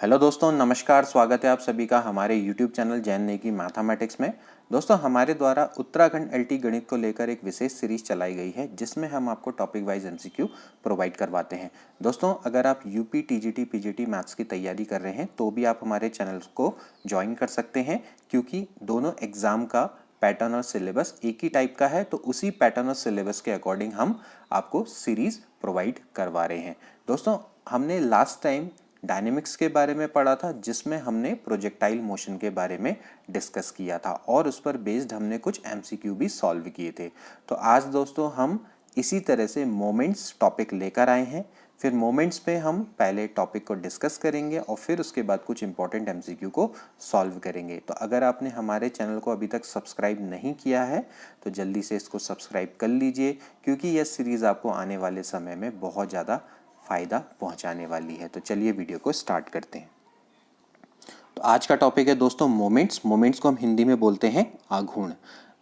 Hello दोस्तों, नमस्कार। स्वागत है आप सभी का हमारे YouTube channel Jain Negi mathematics में। दोस्तों, हमारे द्वारा उत्तराखंड एलटी गणित को लेकर एक विशेष सीरीज चलाई गई है जिसमें हम आपको टॉपिक वाइज एमसीक्यू प्रोवाइड करवाते हैं। दोस्तों, अगर आप यूपी टीजीटी पीजीटी मैथ्स की तैयारी कर रहे हैं तो भी आप हमारे चैनल को ज्वाइन कर सकते हैं, क्योंकि दोनों एग्ज़ाम का पैटर्न और सिलेबस एक ही टाइप का है। तो उसी पैटर्न और सिलेबस के अकॉर्डिंग हम आपको सीरीज़ प्रोवाइड करवा रहे हैं। दोस्तों, हमने लास्ट टाइम डायनेमिक्स के बारे में पढ़ा था, जिसमें हमने प्रोजेक्टाइल मोशन के बारे में डिस्कस किया था और उस पर बेस्ड हमने कुछ एमसीक्यू भी सॉल्व किए थे। तो आज दोस्तों हम इसी तरह से मोमेंट्स टॉपिक लेकर आए हैं। फिर मोमेंट्स पे हम पहले टॉपिक को डिस्कस करेंगे और फिर उसके बाद कुछ इंपॉर्टेंट एमसीक्यू को सॉल्व करेंगे। तो अगर आपने हमारे चैनल को अभी तक सब्सक्राइब नहीं किया है तो जल्दी से इसको सब्सक्राइब कर लीजिए, क्योंकि यह सीरीज़ आपको आने वाले समय में बहुत ज़्यादा फ़ायदा पहुंचाने वाली है। तो चलिए वीडियो को स्टार्ट करते हैं। तो आज का टॉपिक है दोस्तों मोमेंट्स। मोमेंट्स को हम हिंदी में बोलते हैं आघूर्ण।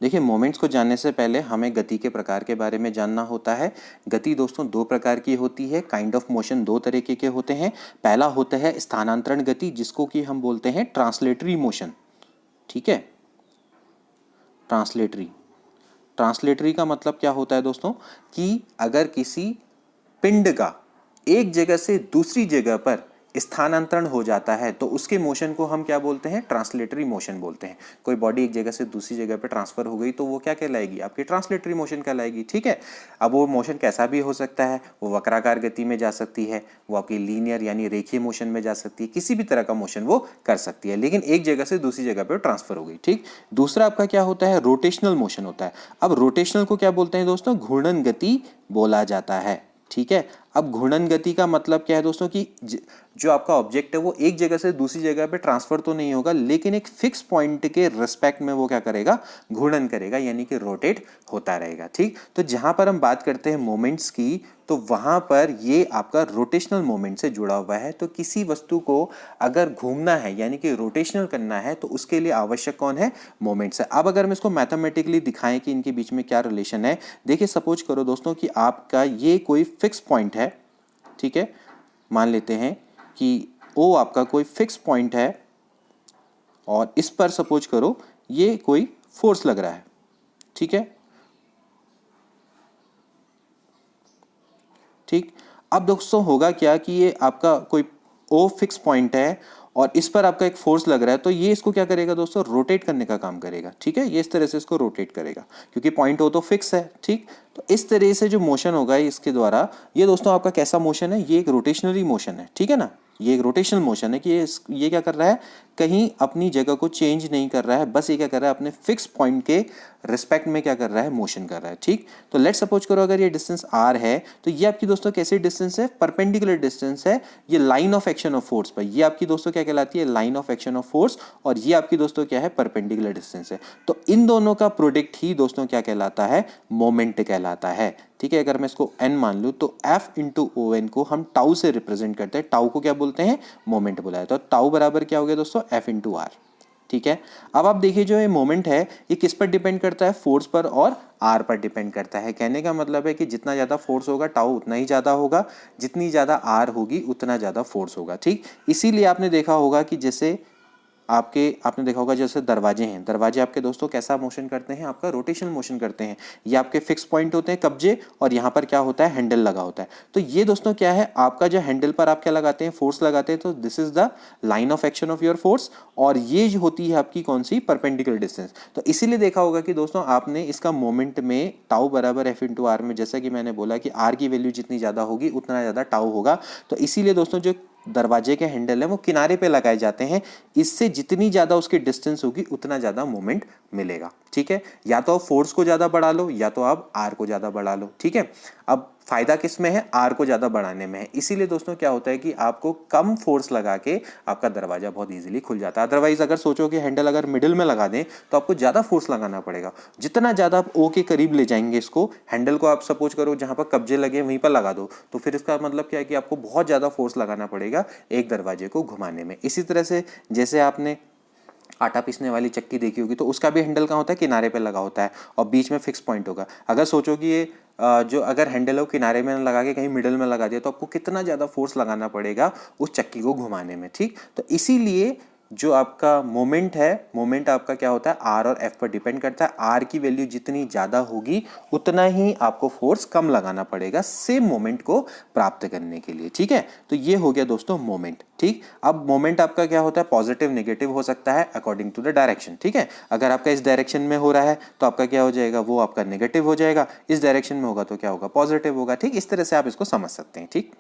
देखिए, मोमेंट्स को जानने से पहले हमें गति के प्रकार के बारे में जानना होता है। गति दोस्तों दो प्रकार की होती है। काइंड ऑफ मोशन दो तरीके के होते हैं। पहला होता है स्थानांतरण गति, जिसको कि हम बोलते हैं ट्रांसलेटरी मोशन। ठीक है, ट्रांसलेटरी का मतलब क्या होता है दोस्तों, कि अगर किसी पिंड का एक जगह से दूसरी जगह पर स्थानांतरण हो जाता है तो उसके मोशन को हम क्या बोलते हैं, ट्रांसलेटरी मोशन बोलते हैं। कोई बॉडी एक जगह से दूसरी जगह पर ट्रांसफर हो गई तो वो क्या कहलाएगी, आपकी ट्रांसलेटरी मोशन कहलाएगी। ठीक है, अब वो मोशन कैसा भी हो सकता है, वो वक्राकार गति में जा सकती है, वो आपकी लीनियर यानी रेखीय मोशन में जा सकती है, किसी भी तरह का मोशन वो कर सकती है, लेकिन एक जगह से दूसरी जगह पर ट्रांसफर हो गई। ठीक, दूसरा आपका क्या होता है, रोटेशनल मोशन होता है। अब रोटेशनल को क्या बोलते हैं दोस्तों, घूर्णन गति बोला जाता है। ठीक है, अब घूर्णन गति का मतलब क्या है दोस्तों, कि जो आपका ऑब्जेक्ट है वो एक जगह से दूसरी जगह पे ट्रांसफर तो नहीं होगा, लेकिन एक फिक्स पॉइंट के रिस्पेक्ट में वो क्या करेगा, घूर्णन करेगा, यानी कि रोटेट होता रहेगा। ठीक, तो जहां पर हम बात करते हैं मोमेंट्स की, तो वहां पर ये आपका रोटेशनल मोमेंट से जुड़ा हुआ है। तो किसी वस्तु को अगर घूमना है यानी कि रोटेशनल करना है तो उसके लिए आवश्यक कौन है, मोमेंट्स है। अब अगर हम इसको मैथमेटिकली दिखाएं कि इनके बीच में क्या रिलेशन है, देखिए सपोज करो दोस्तों कि आपका ये कोई फिक्स पॉइंट है। ठीक है, मान लेते हैं कि ओ आपका कोई फिक्स पॉइंट है और इस पर सपोज करो ये कोई फोर्स लग रहा है। ठीक है, ठीक, अब दोस्तों होगा क्या कि ये आपका कोई ओ फिक्स पॉइंट है और इस पर आपका एक फोर्स लग रहा है, तो ये इसको क्या करेगा दोस्तों, रोटेट करने का काम करेगा। ठीक है, ये इस तरह से इसको रोटेट करेगा, क्योंकि पॉइंट ओ तो फिक्स है। ठीक, तो इस तरह से जो मोशन होगा इसके द्वारा, ये दोस्तों आपका कैसा मोशन है, ये एक रोटेशनरी मोशन है। ठीक है ना, ये एक रोटेशनल मोशन है कि ये क्या कर रहा है, कहीं अपनी जगह को चेंज नहीं कर रहा है, बस ये क्या कर रहा है, अपने फिक्स पॉइंट के रिस्पेक्ट में क्या कर रहा है, मोशन कर रहा है। ठीक, तो लेट सपोज करो अगर ये डिस्टेंस आर है तो ये आपकी दोस्तों कैसी डिस्टेंस है, परपेंडिकुलर डिस्टेंस है, ये line of action of force पर, ये आपकी दोस्तों क्या कहलाती है, line of action of force, और ये आपकी दोस्तों क्या है, परपेंडिकुलर डिस्टेंस है। तो इन दोनों का प्रोडक्ट ही दोस्तों क्या कहलाता है, मोमेंट कहलाता है। ठीक है, अगर मैं इसको n मान लूँ तो F इंटू ओ एन को हम टाउ से रिप्रेजेंट करते हैं। टाउ को क्या बोलते हैं, मोमेंट बोला है। तो टाउ बराबर क्या हो गया दोस्तों, F इंटू आर। ठीक है, अब आप देखिए जो ये मोमेंट है ये किस पर डिपेंड करता है, फोर्स पर और आर पर डिपेंड करता है। कहने का मतलब है कि जितना ज़्यादा फोर्स होगा टाउ उतना ही ज़्यादा होगा, जितनी ज़्यादा आर होगी उतना ज़्यादा फोर्स होगा। ठीक, इसीलिए आपने देखा होगा कि जैसे आपने देखा होगा जैसे दरवाजे हैं, दरवाजे आपके दोस्तों कैसा मोशन करते हैं, आपका रोटेशनल मोशन करते हैं। ये आपके फिक्स पॉइंट होते हैं कब्जे, और यहाँ पर क्या होता है, हैंडल लगा होता है। तो ये दोस्तों क्या है, आपका जो हैंडल पर आप क्या लगाते हैं, फोर्स लगाते हैं, तो this is the line of action of your force, और ये जो होती है आपकी कौन सी, परपेंडिकुलर डिस्टेंस। तो इसीलिए देखा होगा कि दोस्तों आपने इसका मोमेंट में टाउ बराबर एफ इंटू आर में, जैसा कि मैंने बोला कि आर की वैल्यू जितनी ज़्यादा होगी उतना ज़्यादा टाउ होगा। तो इसीलिए दोस्तों जो दरवाजे के हैंडल है वो किनारे पे लगाए जाते हैं, इससे जितनी ज़्यादा उसकी डिस्टेंस होगी उतना ज़्यादा मोमेंट मिलेगा। ठीक है, या तो आप फोर्स को ज़्यादा बढ़ा लो या तो आप आर को ज़्यादा बढ़ा लो। ठीक है, अब फायदा किस में है, आर को ज़्यादा बढ़ाने में है। इसीलिए दोस्तों क्या होता है कि आपको कम फोर्स लगा के आपका दरवाजा बहुत इजीली खुल जाता है। अदरवाइज अगर सोचो कि हैंडल अगर मिडिल में लगा दें तो आपको ज़्यादा फोर्स लगाना पड़ेगा। जितना ज़्यादा आप ओ के करीब ले जाएंगे इसको, हैंडल को आप सपोज करो जहाँ पर कब्जे लगे वहीं पर लगा दो, तो फिर इसका मतलब क्या है कि आपको बहुत ज़्यादा फोर्स लगाना पड़ेगा एक दरवाजे को घुमाने में। इसी तरह से जैसे आपने आटा पीसने वाली चक्की देखी होगी, तो उसका भी हैंडल कहाँ होता है, किनारे पे लगा होता है और बीच में फिक्स पॉइंट होगा। अगर सोचो कि ये जो अगर हैंडल हो किनारे में लगा के कहीं मिडल में लगा दिया तो आपको कितना ज़्यादा फोर्स लगाना पड़ेगा उस चक्की को घुमाने में, ठीक। तो इसीलिए जो आपका मोमेंट है, मोमेंट आपका क्या होता है, आर और एफ पर डिपेंड करता है। आर की वैल्यू जितनी ज़्यादा होगी उतना ही आपको फोर्स कम लगाना पड़ेगा सेम मोमेंट को प्राप्त करने के लिए, ठीक है। तो ये हो गया दोस्तों मोमेंट, ठीक। अब मोमेंट आपका क्या होता है, पॉजिटिव नेगेटिव हो सकता है अकॉर्डिंग टू द डायरेक्शन, ठीक है। अगर आपका इस डायरेक्शन में हो रहा है तो आपका क्या हो जाएगा, वो आपका नेगेटिव हो जाएगा। इस डायरेक्शन में होगा तो क्या होगा, पॉजिटिव होगा, ठीक। इस तरह से आप इसको समझ सकते हैं, ठीक।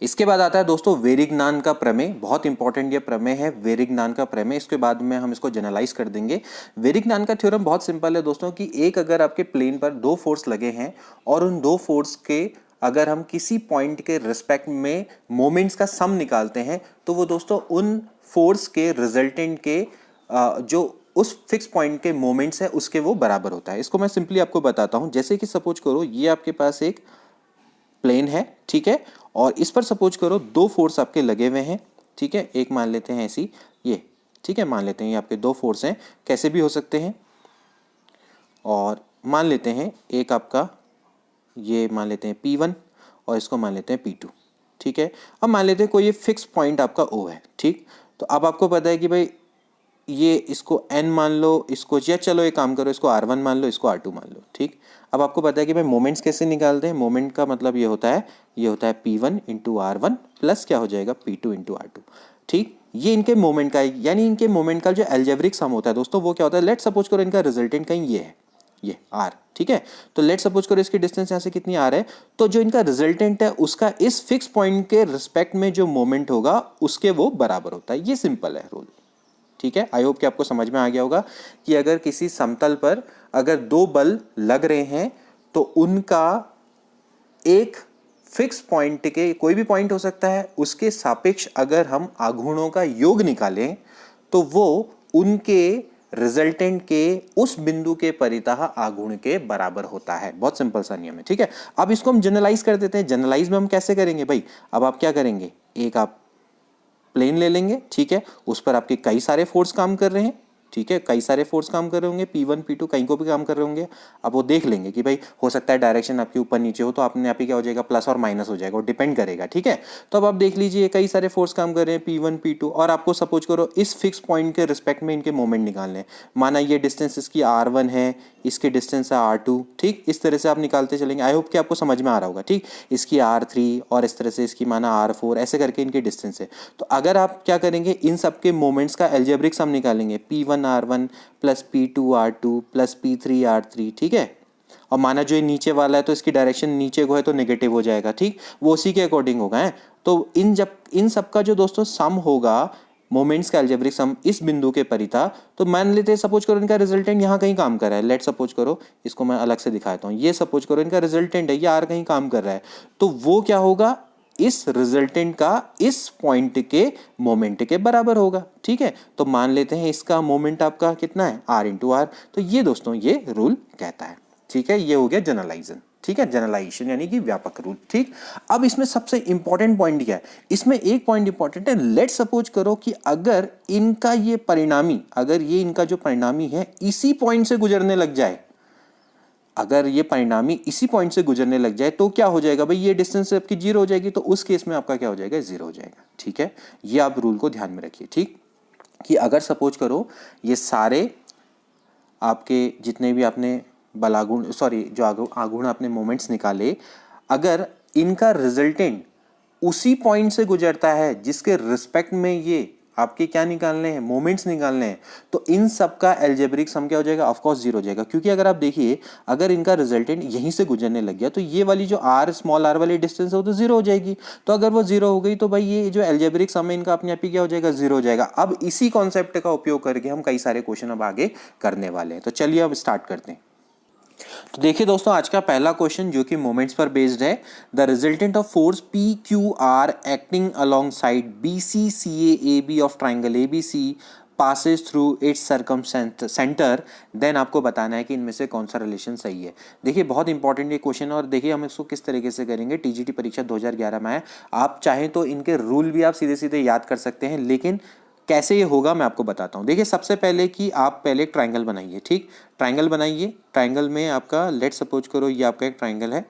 इसके बाद आता है दोस्तों वेरिग्नान का प्रमेय। बहुत इंपॉर्टेंट ये प्रमेय है, वेरिग्नान का प्रमेय। इसके बाद में हम इसको जनरलाइज कर देंगे। वेरिग्नान का थ्योरम बहुत सिंपल है दोस्तों कि एक अगर आपके प्लेन पर दो फोर्स लगे हैं और उन दो फोर्स के अगर हम किसी पॉइंट के रिस्पेक्ट में मोमेंट्स का सम निकालते हैं तो वो दोस्तों उन फोर्स के रिजल्टेंट के जो उस फिक्स पॉइंट के मोमेंट्स है उसके वो बराबर होता है। इसको मैं सिंपली आपको बताता हूं। जैसे कि सपोज करो ये आपके पास एक प्लेन है, ठीक है, और इस पर सपोज करो दो फोर्स आपके लगे हुए हैं, ठीक है। एक मान लेते हैं ऐसी ये, ठीक है, मान लेते हैं ये आपके दो फोर्स हैं, कैसे भी हो सकते हैं। और मान लेते हैं एक आपका ये मान लेते हैं P1 और इसको मान लेते हैं P2, ठीक है। अब मान लेते हैं कोई ये फिक्स पॉइंट आपका O है, ठीक। तो अब आपको पता है कि भाई ये इसको n मान लो, इसको या चलो एक काम करो इसको R1 मान लो, इसको R2 मान लो, ठीक। अब आपको पता है कि भाई मोमेंट्स कैसे निकालते हैं। मोमेंट का मतलब ये होता है P1 इंटू R1 प्लस क्या हो जाएगा P2 इंटू R2, ठीक। ये इनके मोमेंट का है, यानी इनके मोमेंट का जो एल्जेब्रिक सम होता है दोस्तों वो क्या होता है, लेट सपोज करो इनका रिजल्टेंट कहीं ये है, ये R, ठीक है। तो लेट सपोज करो इसकी डिस्टेंस यहाँ से कितनी R है, तो जो इनका रिजल्टेंट है उसका इस फिक्स पॉइंट के रिस्पेक्ट में जो मोमेंट होगा उसके वो बराबर होता है। ये सिंपल है रूल, ठीक है। आई होप कि आपको समझ में आ गया होगा कि अगर किसी समतल पर अगर दो बल लग रहे हैं तो उनका एक फिक्स पॉइंट के, कोई भी पॉइंट हो सकता है, उसके सापेक्ष अगर हम आघूर्णों का योग निकालें तो वो उनके रिजल्टेंट के उस बिंदु के परितः आघूर्ण के बराबर होता है। बहुत सिंपल सा नियम है, ठीक है। अब इसको हम जनरलाइज कर देते हैं। जनरलाइज में हम कैसे करेंगे भाई, अब आप क्या करेंगे, एक आप प्लेन ले लेंगे, ठीक है, उस पर आपके कई सारे फोर्स काम कर रहे हैं, ठीक है, कई सारे फोर्स काम कर रहे होंगे, P1 P2 कहीं को भी काम कर रहे होंगे। अब वो देख लेंगे कि भाई हो सकता है डायरेक्शन आपके ऊपर नीचे हो तो आपने आप ही क्या हो जाएगा, प्लस और माइनस हो जाएगा, वो डिपेंड करेगा, ठीक है। तो अब आप देख लीजिए कई सारे फोर्स काम कर रहे हैं P1 P2 और आपको सपोज करो इस फिक्स पॉइंट के रिस्पेक्ट में इनके मोमेंट निकालने हैं। माना ये डिस्टेंस इसकी R1 है, इसकी डिस्टेंस है R2, ठीक। इस तरह से आप निकालते चलेंगे। आई होप कि आपको समझ में आ रहा होगा, ठीक। इसकी R3 और इस तरह से इसकी माना R4, ऐसे करके इनकी डिस्टेंस है। तो अगर आप क्या करेंगे, इन सबके मोमेंट्स का एल्जेब्रिक सम निकालेंगे, P1 R1 plus P2 R2 plus P3 R3, ठीक है। और माना जो ये नीचे वाला है तो इसकी डायरेक्शन नीचे को है तो नेगेटिव हो जाएगा, ठीक। वो उसी के अकॉर्डिंग होगा है। तो इन सबका जो दोस्तों सम होगा, मोमेंट्स का एल्जेब्रिक सम इस बिंदु के परितः, तो मान लेते हैं सपोज करो इनका रिजल्टेंट यहाँ कहीं काम कर रहा है। लेट सपोज करो, इसको मैं अलग से दिखाता हूँ। ये सपोज करो इनका रिजल्टेंट है, ये R कहीं काम कर रहा है, तो वो क्या होगा, इस रिजल्टेंट का इस पॉइंट के मोमेंट के बराबर होगा, ठीक है। तो मान लेते हैं इसका मोमेंट आपका कितना है, R इंटू R। तो ये दोस्तों ये रूल कहता है, ठीक है। ये हो गया जनरलाइजेशन, ठीक है, जनरलाइजेशन यानी कि व्यापक रूल, ठीक। अब इसमें सबसे इंपॉर्टेंट पॉइंट क्या है, इसमें एक पॉइंट इंपॉर्टेंट है। लेट सपोज करो कि अगर इनका ये परिणामी, अगर ये इनका जो परिणामी है इसी पॉइंट से गुजरने लग जाए, अगर ये परिणामी इसी पॉइंट से गुजरने लग जाए तो क्या हो जाएगा भाई, ये डिस्टेंस आपकी 0 हो जाएगी, तो उस केस में आपका क्या हो जाएगा, 0 हो जाएगा, ठीक है। ये आप रूल को ध्यान में रखिए, ठीक। कि अगर सपोज करो ये सारे आपके जितने भी आपने बलागुण जो आघूर्ण आपने मोमेंट्स निकाले, अगर इनका रिजल्टेंट उसी पॉइंट से गुजरता है जिसके रिस्पेक्ट में ये आपके क्या निकालने हैं, मोमेंट्स निकालने हैं, तो इन सब का एल्जेब्रिक सम क्या हो जाएगा, ऑफ कोर्स 0 हो जाएगा। क्योंकि अगर आप देखिए अगर इनका रिजल्टेंट यहीं से गुजरने लग गया तो ये वाली जो R स्मॉल r वाली डिस्टेंस है वो तो 0 हो जाएगी। तो अगर वो 0 हो गई तो भाई ये जो एल्जेब्रिक सम है इनका अपने आप ही क्या हो जाएगा, 0 हो जाएगा। अब इसी कॉन्सेप्ट का उपयोग करके हम कई सारे क्वेश्चन अब आगे करने वाले हैं। तो चलिए अब स्टार्ट करते हैं। तो देखिए दोस्तों आज का पहला क्वेश्चन जो कि मोमेंट्स पर बेस्ड है। The resultant of force P Q R acting along side B C C A B of triangle A B C passes through its centre, then आपको बताना है कि इनमें से कौन सा रिलेशन सही है। देखिए बहुत इंपॉर्टेंट ये क्वेश्चन है और देखिए हम इसको किस तरीके से करेंगे। टीजीटी परीक्षा 2011 में है, आप चाहें तो इनके रूल भी आप सीधे सीधे याद कर सकते हैं, लेकिन कैसे ये होगा मैं आपको बताता हूँ। देखिए सबसे पहले कि आप पहले एक ट्राइंगल बनाइए, ठीक, ट्राइंगल बनाइए। ट्राइंगल में आपका लेट सपोज करो ये आपका एक ट्राइंगल है,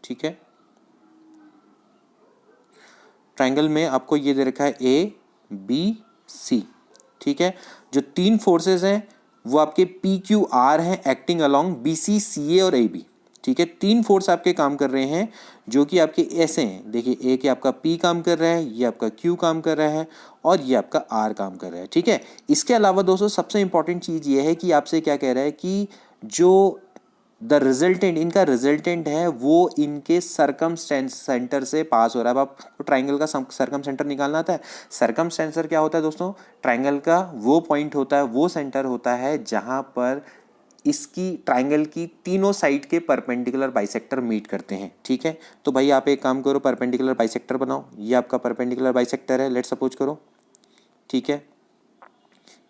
ठीक है। ट्राइंगल में आपको ये दे रखा है ए बी सी, ठीक है। जो तीन फोर्सेस हैं वो आपके पी क्यू आर हैं acting along B C C ए और ए बी, ठीक है। तीन फोर्स आपके काम कर रहे हैं जो कि आपके ऐसे हैं। देखिए एक आपका पी काम कर रहा है, ये आपका क्यू काम कर रहा है और ये आपका आर काम कर रहा है, ठीक है। इसके अलावा दोस्तों सबसे इंपॉर्टेंट चीज़ ये है कि आपसे क्या कह रहा है कि जो द रिजल्टेंट, इनका रिजल्टेंट है वो इनके सरकम सेंटर से पास हो रहा है। अब आपको ट्राइंगल का सरकम सेंटर निकालना आता है। सरकम सेंटर क्या होता है दोस्तों? ट्राइंगल का वो पॉइंट होता है, वो सेंटर होता है जहां पर इसकी ट्राइंगल की तीनों साइड के परपेंडिकुलर बाइसेक्टर मीट करते हैं, ठीक है। तो भाई आप एक काम करो, परपेंडिकुलर बाइसेक्टर बनाओ। ये आपका परपेंडिकुलर बाइसेक्टर है, लेट सपोज करो, ठीक है।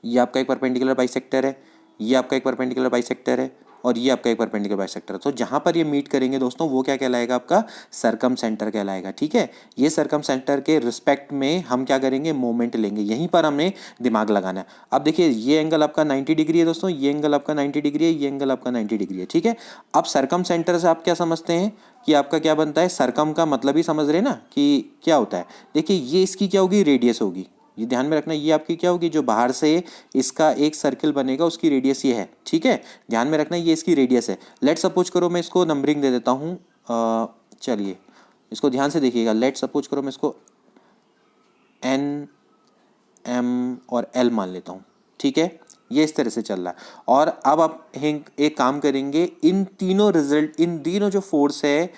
ये आपका एक परपेंडिकुलर बाइसेक्टर है, ये आपका एक परपेंडिकुलर बाइसेक्टर है और ये आपका एक परपेंडिकुलर बाइसेक्टर है। तो जहां पर ये मीट करेंगे दोस्तों वो क्या कहलाएगा? आपका सरकम सेंटर कहलाएगा, ठीक है। ये सरकम सेंटर के रिस्पेक्ट में हम क्या करेंगे? मोमेंट लेंगे, यहीं पर हमने दिमाग लगाना है। अब देखिए ये एंगल आपका 90 डिग्री है दोस्तों, ये एंगल आपका 90 डिग्री है, ये एंगल आपका 90 डिग्री है, ठीक है। अब सरकम सेंटर से आप क्या समझते हैं कि आपका क्या बनता है? सरकम का मतलब ही समझ रहे हैं ना कि क्या होता है। देखिए ये इसकी क्या होगी? रेडियस होगी। ये ध्यान में रखना, ये आपकी क्या होगी? जो बाहर से इसका एक सर्किल बनेगा उसकी रेडियस ये है, ठीक है। ध्यान में रखना ये इसकी रेडियस है। लेट सपोज करो मैं इसको नंबरिंग दे देता हूँ, चलिए इसको ध्यान से देखिएगा। लेट सपोज करो मैं इसको एन एम और एल मान लेता हूँ, ठीक है। ये इस तरह से चल रहा है। और अब आप एक काम करेंगे, इन तीनों जो फोर्स है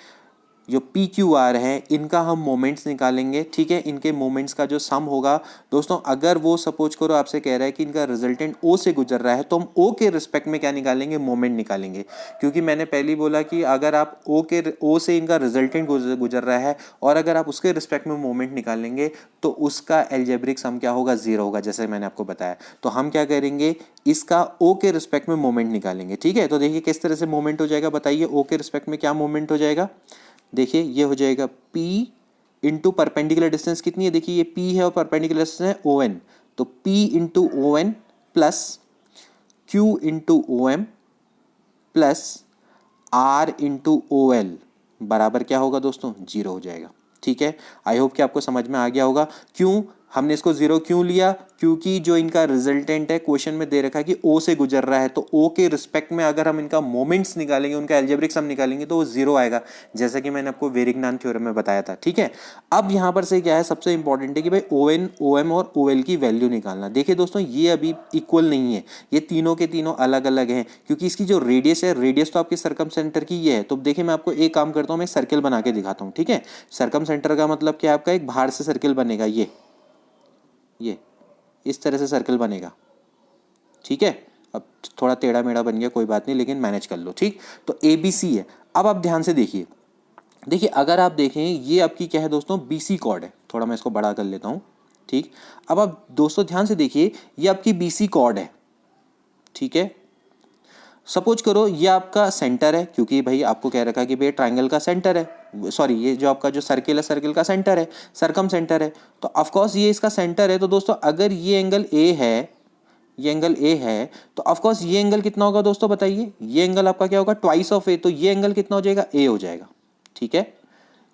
जो पी क्यू आर है इनका हम मोमेंट्स निकालेंगे, ठीक है। इनके मोमेंट्स का जो सम होगा दोस्तों, अगर वो सपोज करो आपसे कह रहा है कि इनका रिजल्टेंट ओ से गुजर रहा है तो हम ओ के रिस्पेक्ट में क्या निकालेंगे? मोमेंट निकालेंगे। क्योंकि मैंने पहले ही बोला कि अगर आप ओ से इनका रिजल्टेंट गुजर रहा है और अगर आप उसके रिस्पेक्ट में मोमेंट निकालेंगे तो उसका एल्जेब्रिक सम क्या होगा? 0 होगा, जैसे मैंने आपको बताया। तो हम क्या करेंगे? इसका ओ के रिस्पेक्ट में मोमेंट निकालेंगे, ठीक है। तो देखिए किस तरह से मोमेंट हो जाएगा, बताइए। ओ के रिस्पेक्ट में क्या मोमेंट हो जाएगा? देखिए ये हो जाएगा P इंटू परपेंडिकुलर डिस्टेंस कितनी है? देखिए ये P है और परपेंडिकुलर डिस्टेंस है ON, तो P into ON plus Q into OM plus R into OL बराबर क्या होगा दोस्तों? 0 हो जाएगा, ठीक है। आई होप कि आपको समझ में आ गया होगा। क्यों हमने इसको 0 क्यों लिया? क्योंकि जो इनका रिजल्टेंट है क्वेश्चन में दे रखा है कि O से गुजर रहा है, तो O के रिस्पेक्ट में अगर हम इनका मोमेंट्स निकालेंगे, उनका एल्जेब्रिक सम निकालेंगे तो वो 0 आएगा, जैसा कि मैंने आपको वेरिग्नान थ्योरम में बताया था, ठीक है। अब यहाँ पर से क्या है, सबसे इंपॉर्टेंट है कि भाई ON, OM और OL की वैल्यू निकालना। देखिए दोस्तों ये अभी इक्वल नहीं है, ये तीनों के तीनों अलग अलग हैं, क्योंकि इसकी जो रेडियस है, रेडियस तो आपके सरकम सेंटर की ये है। तो देखिए मैं आपको एक काम करता हूँ, मैं सर्किल बना के दिखाता हूँ, ठीक है। सरकम सेंटर का मतलब क्या? आपका एक बाहर से सर्किल बनेगा, ये इस तरह से सर्कल बनेगा, ठीक है। अब थोड़ा टेढ़ा मेढ़ा बन गया, कोई बात नहीं, लेकिन मैनेज कर लो, ठीक। तो ABC है। अब आप ध्यान से देखिए, अगर आप देखें ये आपकी क्या है दोस्तों? BC कॉर्ड है। थोड़ा मैं इसको बड़ा कर लेता हूँ, ठीक। अब आप दोस्तों ध्यान से देखिए, ये आपकी BC कॉर्ड है, ठीक है। सपोज करो ये आपका सेंटर है, क्योंकि भाई आपको कह रखा है कि भाई ट्राइंगल का सेंटर है, सॉरी ये जो आपका जो सर्किल है, सर्किल का सेंटर है, सरकम सेंटर है। तो ऑफकोर्स ये इसका सेंटर है। तो दोस्तों अगर ये एंगल A है, ये एंगल A है, तो ऑफकोर्स ये एंगल कितना होगा दोस्तों? बताइए। ये एंगल आपका क्या होगा? Twice of A। तो ये एंगल कितना हो जाएगा? A हो जाएगा, ठीक है।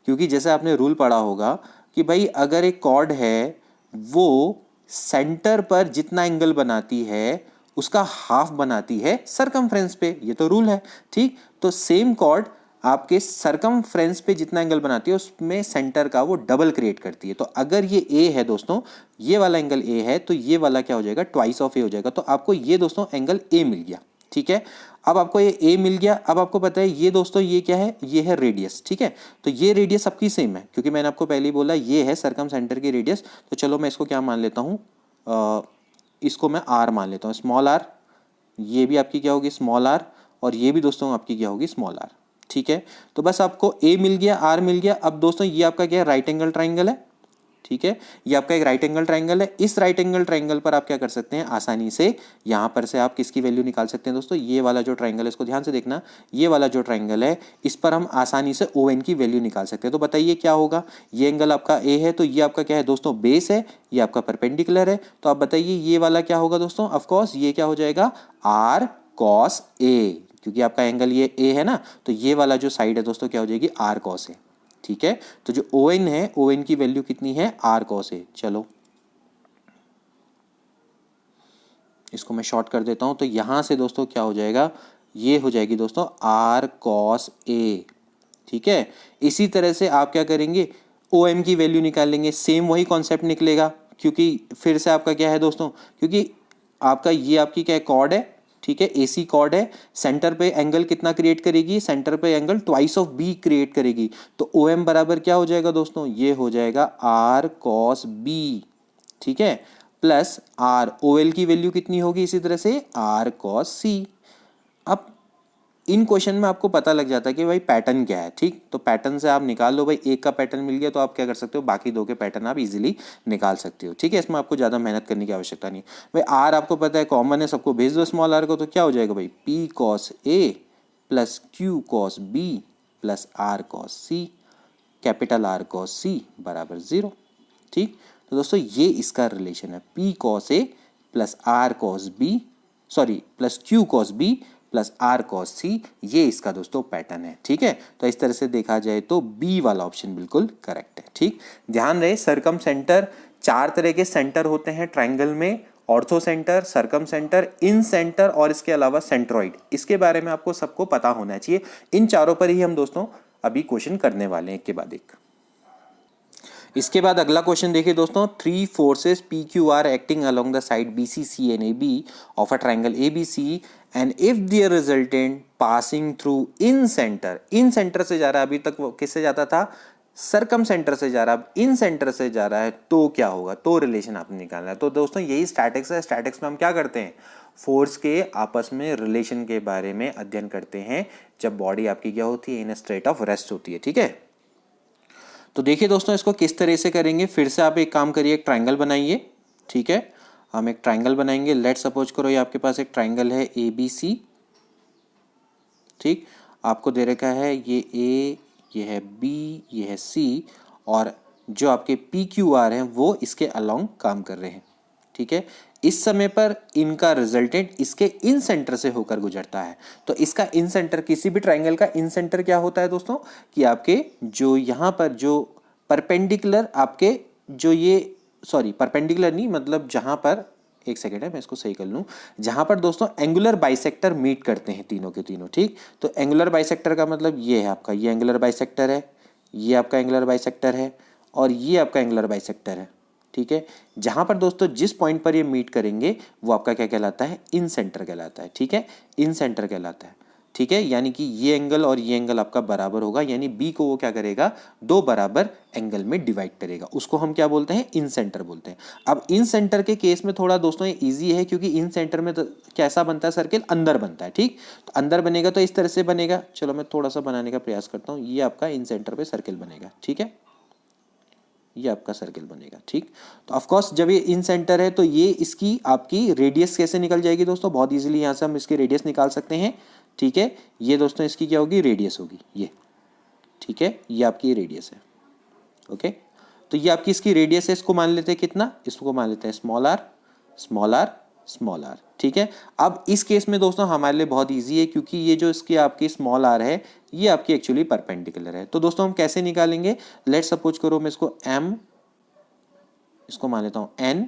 क्योंकि जैसे आपने रूल पढ़ा होगा कि भाई अगर एक कॉर्ड है वो सेंटर पर जितना एंगल बनाती है उसका हाफ बनाती है सरकमफ्रेंस पे, ये तो रूल है, ठीक। तो सेम कॉर्ड आपके सरकमफ्रेंस पे जितना एंगल बनाती है उसमें सेंटर का वो डबल क्रिएट करती है। तो अगर ये A है दोस्तों, ये वाला एंगल A है, तो ये वाला क्या हो जाएगा? ट्वाइस ऑफ A हो जाएगा। तो आपको ये दोस्तों एंगल A मिल गया, ठीक है। अब आपको ये A मिल गया। अब आपको पता है ये दोस्तों ये क्या है? ये है रेडियस, ठीक है। तो ये रेडियस सबकी सेम है, क्योंकि मैंने आपको पहले ही बोला ये है सरकम सेंटर की रेडियस। तो चलो मैं इसको क्या मान लेता हूँ, इसको मैं R मान लेता हूँ, स्मॉल r। ये भी आपकी क्या होगी? Small r। और ये भी दोस्तों आपकी क्या होगी? स्मॉल r, ठीक है। तो बस आपको A मिल गया, R मिल गया। अब दोस्तों ये आपका क्या है? राइट एंगल ट्राइंगल है, ठीक है, ये आपका एक राइट एंगल ट्राइंगल है। इस राइट एंगल ट्राइंगल पर आप क्या कर सकते हैं, आसानी से यहाँ पर से आप किसकी वैल्यू निकाल सकते हैं दोस्तों, ये वाला जो ट्राइंगल है, इसको ध्यान से देखना, ये वाला जो ट्राइंगल है इस पर हम आसानी से ON की वैल्यू निकाल सकते हैं। तो बताइए क्या होगा, ये एंगल आपका A है, तो ये आपका क्या है दोस्तों, बेस है, ये आपका परपेंडिकुलर है। तो आप बताइए ये वाला क्या होगा दोस्तों, ऑफकोर्स ये क्या हो जाएगा, R cos A, क्योंकि आपका एंगल ये A है ना, तो ये वाला जो साइड है दोस्तों क्या हो जाएगी, R cos A। ठीक है, तो जो ON है, ON की वैल्यू कितनी है, R cos A। चलो इसको मैं शॉर्ट कर देता हूं, तो यहां से दोस्तों क्या हो जाएगा, ये हो जाएगी दोस्तों R cos A। ठीक है, इसी तरह से आप क्या करेंगे, OM की वैल्यू निकालेंगे, सेम वही कॉन्सेप्ट निकलेगा, क्योंकि फिर से आपका क्या है दोस्तों, क्योंकि आपका ये आपकी क्या कॉर्ड है, ठीक है, AC कॉर्ड है, सेंटर पे एंगल कितना क्रिएट करेगी, सेंटर पे angle twice of B create करेगी। तो OM बराबर क्या हो जाएगा दोस्तों, ये हो जाएगा R cos B, ठीक है, प्लस R, OL की वैल्यू कितनी होगी इसी तरह से, R cos C। अब इन क्वेश्चन में आपको पता लग जाता है कि भाई पैटर्न क्या है, ठीक, तो पैटर्न से आप निकाल लो भाई, एक का पैटर्न मिल गया तो आप क्या कर सकते हो, बाकी दो के पैटर्न आप इजीली निकाल सकते हो। ठीक है, इसमें आपको ज़्यादा मेहनत करने की आवश्यकता नहीं। भाई R आपको पता है कॉमन है, सबको भेज दो स्मॉल r को, तो क्या हो जाएगा भाई, P cos A plus Q cos B plus R cos C, capital R cos C बराबर 0। ठीक, तो दोस्तों ये इसका रिलेशन है, P cos A plus R cos B, sorry plus Q cos B plus R cos C, ये इसका दोस्तों पैटर्न है। ठीक है, तो इस तरह से देखा जाए तो B वाला ऑप्शन बिल्कुल करेक्ट है। ठीक, ध्यान रहे सरकम सेंटर, 4 तरह के सेंटर होते हैं ट्राइंगल में, ऑर्थो सेंटर, सरकम सेंटर, इन सेंटर और इसके अलावा सेंट्रॉइड। इसके बारे में आपको सबको पता होना चाहिए। इन चारों पर ही हम दोस्तों अभी क्वेश्चन करने वाले हैं एक के बाद एक। इसके बाद अगला क्वेश्चन देखिए दोस्तों, 3 forces PQ are acting along the side BCC and AB of a triangle ABC and if their resultant passing through in center, in centre से जा रहा है, अभी तक वो किससे जाता था, सरकम सेंटर से जा रहा है, अब इन सेंटर से जा रहा है, तो क्या होगा, तो रिलेशन आपने निकालना है। तो दोस्तों यही स्टैटिक्स है, स्टैटिक्स में हम क्या करते हैं, फोर्स के आपस में रिलेशन के बारे में अध्ययन करते हैं जब बॉडी आपकी क्या होती है, इन स्टेट ऑफ रेस्ट होती है। ठीक है, तो देखिए दोस्तों इसको किस तरह से करेंगे, फिर से आप एक काम करिए, एक ट्राइंगल बनाइए। ठीक है, हम एक ट्राइंगल बनाएंगे, लेट सपोज करो ये आपके पास एक ट्राइंगल है ABC। ठीक, आपको दे रखा है ये A, ये है B, ये है C, और जो आपके PQR हैं वो इसके अलोंग काम कर रहे हैं। ठीक है, इस समय पर इनका रिजल्टेंट इसके इन सेंटर से होकर गुजरता है। तो इसका इन सेंटर, किसी भी ट्राइंगल का इन सेंटर क्या होता है दोस्तों, कि आपके जो यहाँ पर जो परपेंडिकुलर आपके जो ये, सॉरी परपेंडिकुलर नहीं, मतलब जहाँ पर, एक सेकेंड है मैं इसको सही कर लूँ, जहाँ पर दोस्तों एंगुलर बाइसेक्टर मीट करते हैं तीनों के तीनों। ठीक, तो एंगुलर बाइसेक्टर का मतलब ये है आपका, ये एंगुलर बाइसेक्टर है, ये आपका एंगुलर बाइसेक्टर है, और ये आपका एंगुलर बाइसेक्टर है। ठीक है, जहां पर दोस्तों जिस पॉइंट पर ये मीट करेंगे वो आपका क्या कहलाता है, इन सेंटर कहलाता है। ठीक है, इन सेंटर कहलाता है। ठीक है, यानी कि ये एंगल और ये एंगल आपका बराबर होगा, यानी बी को वो क्या करेगा, दो बराबर एंगल में डिवाइड करेगा, उसको हम क्या बोलते हैं, इन सेंटर बोलते हैं। अब इन सेंटर के केस में थोड़ा दोस्तों ये ईजी है, क्योंकि इन सेंटर में तो कैसा बनता है, सर्किल अंदर बनता है। ठीक, तो अंदर बनेगा तो इस तरह से बनेगा, चलो मैं थोड़ा सा बनाने का प्रयास करता हूँ, ये आपका इन सेंटर पे सर्किल बनेगा। ठीक है, ये आपका सर्किल बनेगा। ठीक, तो ऑफ कोर्स जब ये इन सेंटर है तो ये इसकी आपकी रेडियस कैसे निकल जाएगी दोस्तों, बहुत इजीली यहाँ से हम इसकी रेडियस निकाल सकते हैं। ठीक है, ये दोस्तों इसकी क्या होगी, रेडियस होगी ये। ठीक है, ये आपकी रेडियस है। ओके, तो ये आपकी इसकी रेडियस है, इसको मान लेते हैं कितना, इसको मान लेते हैं small r small r small r. ठीक है, अब इस केस में दोस्तों हमारे लिए बहुत इजी है, क्योंकि ये जो इसकी आपकी स्मॉल आर है ये आपकी एक्चुअली परपेंडिकुलर है। तो दोस्तों हम कैसे निकालेंगे, लेट सपोज करो मैं इसको m, इसको मान लेता हूँ n,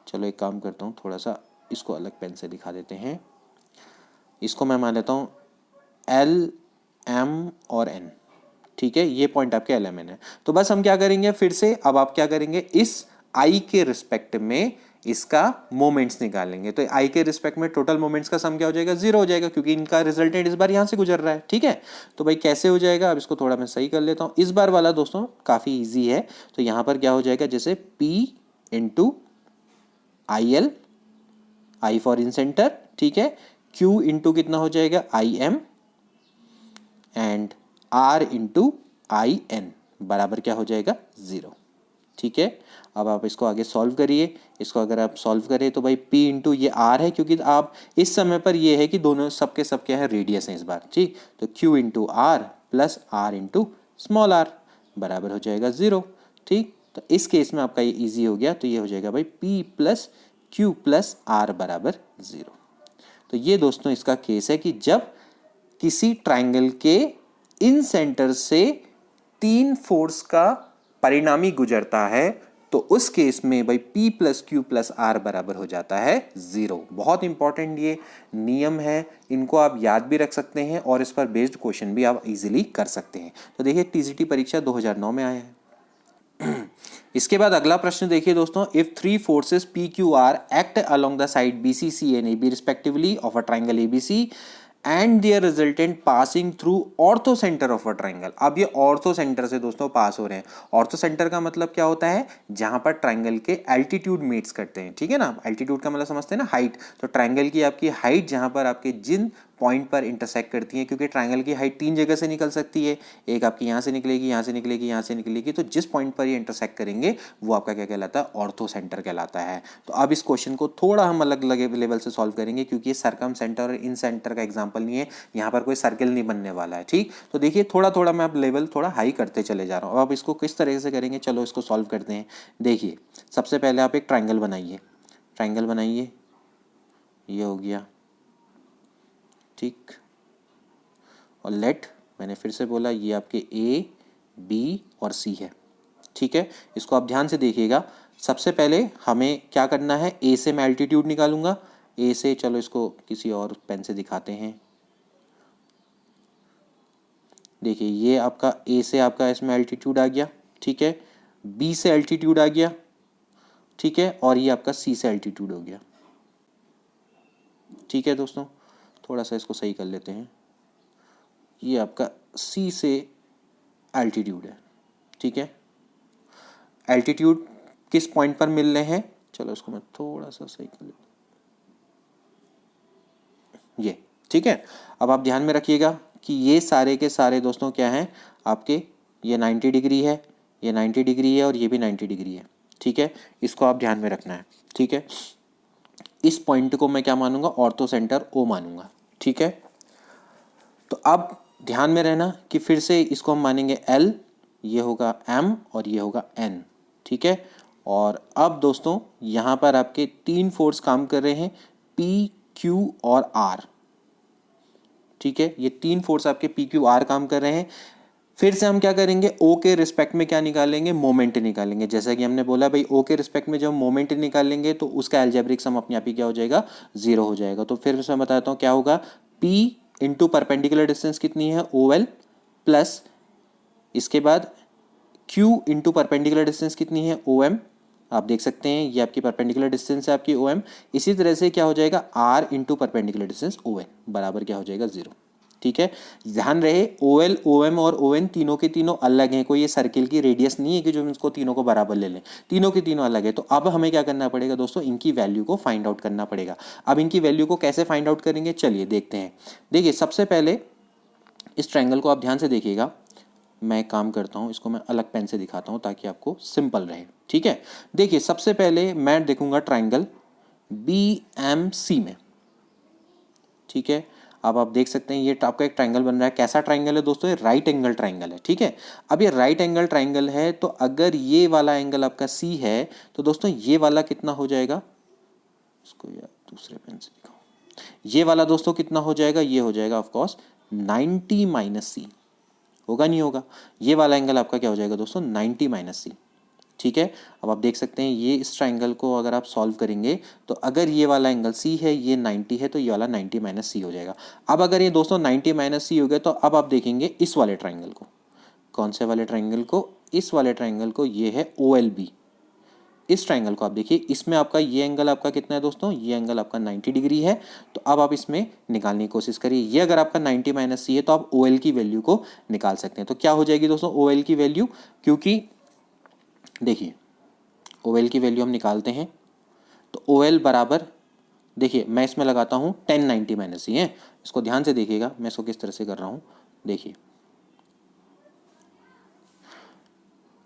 चलो एक काम करता हूँ, थोड़ा सा इसको अलग पेन से दिखा देते हैं, इसको मैं मान लेता हूँ L, M और N। ठीक है, ये पॉइंट आपके L, M, N है। तो बस हम क्या करेंगे, फिर से अब आप क्या करेंगे, इस I के रिस्पेक्ट में इसका मोमेंट्स निकालेंगे। तो I के रिस्पेक्ट में टोटल मोमेंट्स का सम क्या हो जाएगा, 0 हो जाएगा, क्योंकि इनका रिजल्टेंट इस बार यहाँ से गुजर रहा है। ठीक है, तो भाई कैसे हो जाएगा, अब इसको थोड़ा मैं सही कर लेता हूँ। इस बार वाला दोस्तों काफ़ी ईजी है, तो यहाँ पर क्या हो जाएगा, जैसे P into IL, I for in centre, ठीक है, Q इंटू कितना हो जाएगा IM, and R into IN बराबर क्या हो जाएगा 0। ठीक है। अब आप इसको आगे सॉल्व करिए। इसको अगर आप सॉल्व करें तो भाई P इंटू ये R है, क्योंकि आप इस समय पर ये है कि दोनों सबके सब क्या है, रेडियस है इस बार, ठीक। तो Q into R plus R into small r बराबर हो जाएगा 0, ठीक। तो इस केस में आपका ये इजी हो गया, तो ये हो जाएगा भाई P plus Q plus R बराबर 0। तो ये दोस्तों इसका केस है कि जब किसी ट्राइंगल के इन सेंटर से 3 फोर्स का परिणामी गुजरता है तो उस केस में भाई P plus Q plus R बराबर हो जाता है 0। बहुत इंपॉर्टेंट ये नियम है, इनको आप याद भी रख सकते हैं और इस पर बेस्ड क्वेश्चन भी आप इजीली कर सकते हैं। तो देखिए टीजीटी परीक्षा 2009 में आया है। इसके बाद अगला प्रश्न देखिए दोस्तों, if 3 forces P Q R act along the side B C C and A B respectively of a triangle A B C and their resultant passing through orthocentre of a triangle. अब ये ortho centre से दोस्तों पास हो रहे हैं। Ortho centre का मतलब क्या होता है, जहां पर ट्राइंगल के एल्टीट्यूड मीट्स करते हैं, ठीक है ना। एल्टीट्यूड का मतलब समझते हैं ना, हाइट। तो ट्राइंगल की आपकी हाइट जहां पर आपके जिन पॉइंट पर इंटरसेक्ट करती है, क्योंकि ट्राइंगल की हाइट 3 जगह से निकल सकती है, एक आपकी यहाँ से निकलेगी, यहाँ से निकलेगी, यहाँ से निकलेगी, तो जिस पॉइंट पर ये इंटरसेक्ट करेंगे वो आपका क्या कहलाता है, ऑर्थो सेंटर कहलाता है। तो अब इस क्वेश्चन को थोड़ा हम अलग अलग लेवल से सॉल्व करेंगे, क्योंकि ये सर्कम सेंटर और इन सेंटर का एग्जाम्पल नहीं है, यहाँ पर कोई सर्किल नहीं बनने वाला है, ठीक। तो देखिए थोड़ा थोड़ा मैं अब लेवल थोड़ा हाई करते चले जा रहा हूँ। अब इसको किस तरह से करेंगे, चलो इसको सॉल्व करते हैं। देखिए सबसे पहले आप एक ट्राइंगल बनाइए, ट्राइंगल बनाइए, ये हो गया, ठीक। और लेट, मैंने फिर से बोला, ये आपके ए बी और सी है, ठीक है। इसको आप ध्यान से देखिएगा। सबसे पहले हमें क्या करना है, ए से मैं एल्टीट्यूड निकालूंगा, ए से, चलो इसको किसी और पेन से दिखाते हैं। देखिए ये आपका ए से आपका इसमें एल्टीट्यूड आ गया, ठीक है। बी से एल्टीट्यूड आ गया, ठीक है। और ये आपका सी से एल्टीट्यूड हो गया, ठीक है दोस्तों। थोड़ा सा इसको सही कर लेते हैं। ये आपका सी से एल्टीट्यूड है, ठीक है। एल्टीट्यूड किस पॉइंट पर मिल रहे हैं, चलो इसको मैं थोड़ा सा सही कर लेता हूँ, ये, ठीक है। अब आप ध्यान में रखिएगा कि ये सारे के सारे दोस्तों क्या हैं आपके, ये 90 डिग्री है, ये 90 डिग्री है और ये भी 90 डिग्री है, ठीक है। इसको आप ध्यान में रखना है, ठीक है। इस पॉइंट को मैं क्या मानूंगा, ऑर्थो सेंटर ओ मानूंगा, ठीक है। तो अब ध्यान में रहना कि फिर से इसको हम मानेंगे एल, ये होगा एम और ये होगा एन, ठीक है। और अब दोस्तों यहाँ पर आपके 3 फोर्स काम कर रहे हैं, पी क्यू और आर, ठीक है। ये 3 फोर्स आपके पी क्यू आर काम कर रहे हैं। फिर से हम क्या करेंगे, ओ के रिस्पेक्ट में क्या निकालेंगे, मोमेंट निकालेंगे। जैसा कि हमने बोला भाई, ओ के रिस्पेक्ट में जब मोमेंट निकालेंगे तो उसका एल्जेब्रिक सम अपने आप ही क्या हो जाएगा, 0 हो जाएगा। तो फिर से मैं बताता हूँ क्या होगा, P इंटू परपेंडिकुलर डिस्टेंस कितनी है, OL, प्लस इसके बाद Q इंटू परपेंडिकुलर डिस्टेंस कितनी है, OM। आप देख सकते हैं ये आपकी परपेंडिकुलर डिस्टेंस है आपकी OM। इसी तरह से क्या हो जाएगा, R into perpendicular distance ON बराबर क्या हो जाएगा, 0, ठीक है। ध्यान रहे OL, OM और ON तीनों के तीनों अलग हैं, कोई ये सर्किल की रेडियस नहीं है कि जो हम इसको तीनों को बराबर ले लें, तीनों के तीनों अलग है। तो अब हमें क्या करना पड़ेगा दोस्तों, इनकी वैल्यू को फाइंड आउट करना पड़ेगा। अब इनकी वैल्यू को कैसे फाइंड आउट करेंगे, चलिए देखते हैं। देखिए सबसे पहले इस ट्राइंगल को आप ध्यान से देखिएगा। मैं एक काम करता हूँ, इसको मैं अलग पेन से दिखाता हूँ ताकि आपको सिंपल रहे, ठीक है। देखिए सबसे पहले मैं देखूंगा ट्राइंगल BMC में, ठीक है। अब आप देख सकते हैं ये आपका एक ट्राइंगल बन रहा है। कैसा ट्राइंगल है दोस्तों, ये राइट एंगल ट्राइंगल है, ठीक है। अब ये राइट एंगल ट्राइंगल है, तो अगर ये वाला एंगल आपका C है तो दोस्तों ये वाला कितना हो जाएगा, इसको यार दूसरे पेन से दिखाओ, ये वाला दोस्तों कितना हो जाएगा, ये हो जाएगा ऑफकोर्स 90 माइनस C, होगा नहीं होगा। ये वाला एंगल आपका क्या हो जाएगा दोस्तों, 90 माइनस C, ठीक है। अब आप देख सकते हैं ये इस ट्राइंगल को अगर आप सॉल्व करेंगे तो अगर ये वाला एंगल C है, ये 90 है, तो ये वाला 90 माइनस C हो जाएगा। अब अगर ये दोस्तों 90 माइनस C हो गया तो अब आप देखेंगे इस वाले ट्राइंगल को, कौन से वाले ट्राइंगल को, इस वाले ट्राइंगल को, ये है OLB। इस ट्राइंगल को आप देखिए, इसमें आपका ये एंगल आपका कितना है दोस्तों, ये एंगल आपका 90 डिग्री है। तो अब आप इसमें निकालने की कोशिश करिए, ये अगर आपका 90 माइनस C है तो आप OL की वैल्यू को निकाल सकते हैं। तो क्या हो जाएगी दोस्तों OL की वैल्यू, क्योंकि देखिए OL की वैल्यू हम निकालते हैं तो OL बराबर, देखिए मैं इसमें लगाता हूँ 10 90 माइनस C है। इसको ध्यान से देखिएगा मैं इसको किस तरह से कर रहा हूँ, देखिए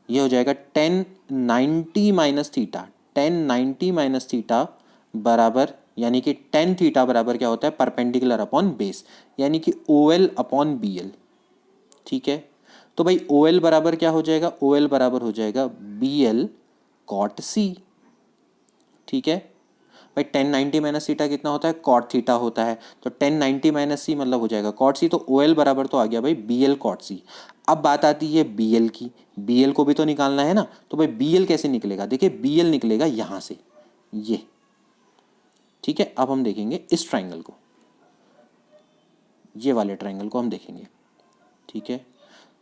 ये हो जाएगा ten 90 minus theta, ten 90 minus theta बराबर, यानी कि टेन थीटा बराबर क्या होता है, परपेंडिकुलर अपॉन बेस, यानी कि O L upon B L. ठीक है, तो भाई ओ एल बराबर क्या हो जाएगा, ओ एल बराबर हो जाएगा बी एल कॉट सी। ठीक है भाई, टेन 90 माइनस थीटा कितना होता है, कॉट थीटा होता है, तो टेन 90 माइनस सी मतलब हो जाएगा कॉट सी, तो ओ एल बराबर तो आ गया भाई बी एल कॉट सी। अब बात आती है बी एल की, बी एल को भी तो निकालना है ना, तो भाई बी एल कैसे निकलेगा, देखिए बी एल निकलेगा यहाँ से, ये। ठीक है, अब हम देखेंगे इस ट्राइंगल को, ये वाले ट्राइंगल को हम देखेंगे। ठीक है,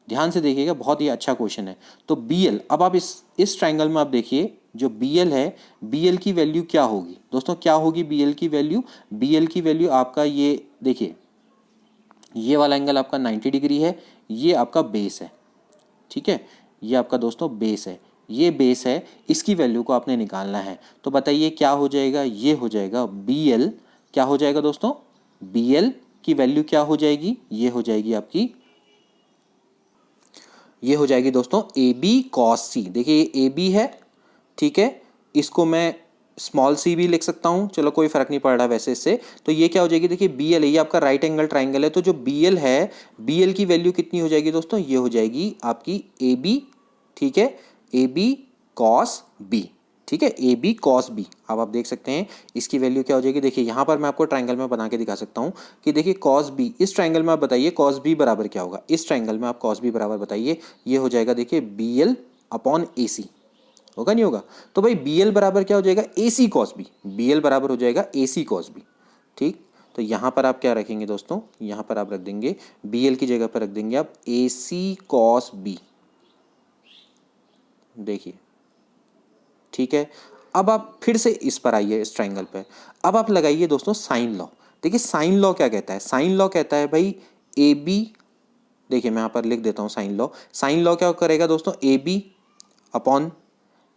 ध्यान से देखिएगा, बहुत ही अच्छा क्वेश्चन है। तो बी एल, अब आप इस ट्राइंगल में आप देखिए, जो बी एल है, बी एल की वैल्यू क्या होगी दोस्तों, क्या होगी बी एल की वैल्यू, बी एल की वैल्यू आपका ये देखिए, ये वाला एंगल आपका 90 डिग्री है, ये आपका बेस है। ठीक है, ये आपका दोस्तों बेस है, ये बेस है, इसकी वैल्यू को आपने निकालना है। तो बताइए क्या हो जाएगा, ये हो जाएगा बी एल, क्या हो जाएगा दोस्तों, बी एल की वैल्यू क्या हो जाएगी, ये हो जाएगी आपकी, ये हो जाएगी दोस्तों ए बी कॉस सी। देखिए ये ए बी है, ठीक है, इसको मैं स्मॉल सी भी लिख सकता हूँ, चलो कोई फर्क नहीं पड़ रहा वैसे इससे। तो ये क्या हो जाएगी, देखिए बी एल है, ये आपका राइट एंगल ट्राइंगल है, तो जो बी एल है, बी एल की वैल्यू कितनी हो जाएगी दोस्तों, ये हो जाएगी आपकी ए बी। ठीक है, ए बी कॉस बी। ठीक है, ए बी कॉस बी। अब आप देख सकते हैं इसकी वैल्यू क्या हो जाएगी, देखिए यहाँ पर मैं आपको ट्राइंगल में बना के दिखा सकता हूँ कि देखिए कॉस बी, इस ट्राइंगल में आप बताइए कॉस बी बराबर क्या होगा, इस ट्राइंगल में आप कॉस बी बराबर बताइए, ये हो जाएगा देखिए बी एल अपॉन ए सी, होगा नहीं होगा, तो भाई बी एल बराबर क्या हो जाएगा, ए सी कॉस बी, बी एल बराबर हो जाएगा ए सी कॉस बी। ठीक, तो यहाँ पर आप क्या रखेंगे दोस्तों, यहाँ पर आप रख देंगे बी एल की जगह पर रख देंगे आप ए सी कॉस बी। देखिए, ठीक है, अब आप फिर से इस पर आइए, इस ट्राइंगल पर, अब आप लगाइए दोस्तों साइन लॉ। देखिए साइन लॉ क्या कहता है, साइन लॉ कहता है भाई ए बी, देखिए मैं यहाँ पर लिख देता हूँ साइन लॉ, साइन लॉ क्या करेगा दोस्तों, ए बी अपॉन,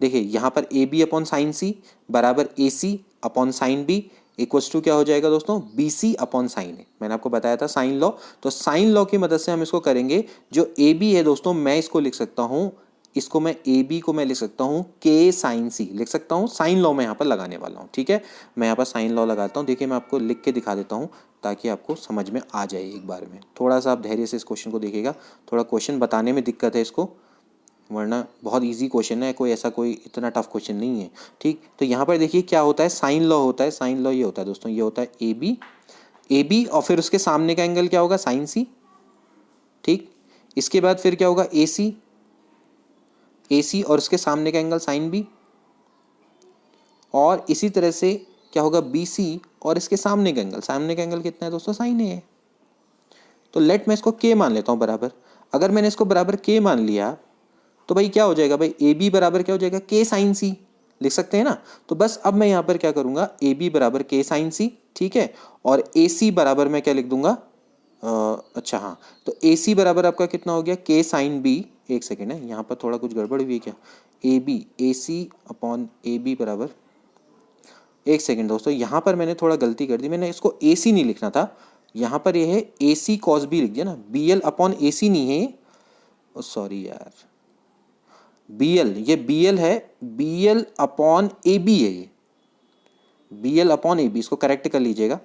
देखिए यहाँ पर A B upon sine C बराबर A C upon sine B equals to क्या हो जाएगा दोस्तों, B C upon sine A. मैंने आपको बताया था साइन लॉ, तो साइन लॉ की मदद से हम इसको करेंगे। जो ए बी है दोस्तों, मैं इसको लिख सकता हूँ, इसको मैं ए बी को मैं लिख सकता हूँ के साइन सी, लिख सकता हूँ, साइन लॉ मैं यहाँ पर लगाने वाला हूँ। ठीक है, मैं यहाँ पर साइन लॉ लगाता हूँ, देखिए मैं आपको लिख के दिखा देता हूँ ताकि आपको समझ में आ जाए एक बार में। थोड़ा सा आप धैर्य से इस क्वेश्चन को देखिएगा, थोड़ा क्वेश्चन बताने में दिक्कत है इसको, वरना बहुत इजी क्वेश्चन है, कोई ऐसा कोई इतना टफ क्वेश्चन नहीं है। ठीक, तो यहाँ पर देखिए क्या होता है, साइन लॉ होता है, साइन लॉ ये होता है दोस्तों, ये होता है ए बी, ए बी और फिर उसके सामने का एंगल क्या होगा, साइन सी। ठीक, इसके बाद फिर क्या होगा, ए सी, ए सी और उसके सामने का एंगल साइन बी, और इसी तरह से क्या होगा, बी सी और इसके सामने का एंगल, सामने का एंगल कितना है दोस्तों, साइन ए है। तो लेट मैं इसको के मान लेता हूँ बराबर, अगर मैंने इसको बराबर के मान लिया तो भाई क्या हो जाएगा, भाई ए बी बराबर क्या हो जाएगा, के साइन सी, लिख सकते हैं ना। तो बस अब मैं यहाँ पर क्या करूँगा, ए बी बराबर के साइन सी, ठीक है, और ए सी बराबर मैं क्या लिख दूंगा, अच्छा हाँ, तो ए सी बराबर आपका कितना हो गया, के साइन बी, एक सेकेंड है यहाँ पर थोड़ा कुछ गड़बड़ हुई है क्या, A B, A C upon A B बराबर, एक सेकेंड दोस्तों यहाँ पर मैंने थोड़ा गलती कर दी, मैंने इसको ए सी नहीं लिखना था, यहाँ पर यह है ए सी कॉस बी लिख दिया ना, B L upon A C नहीं है, सॉरी यार, बी एल, ये बी एल है, B L upon A B है, ये B L upon A B, इसको करेक्ट कर लीजिएगा।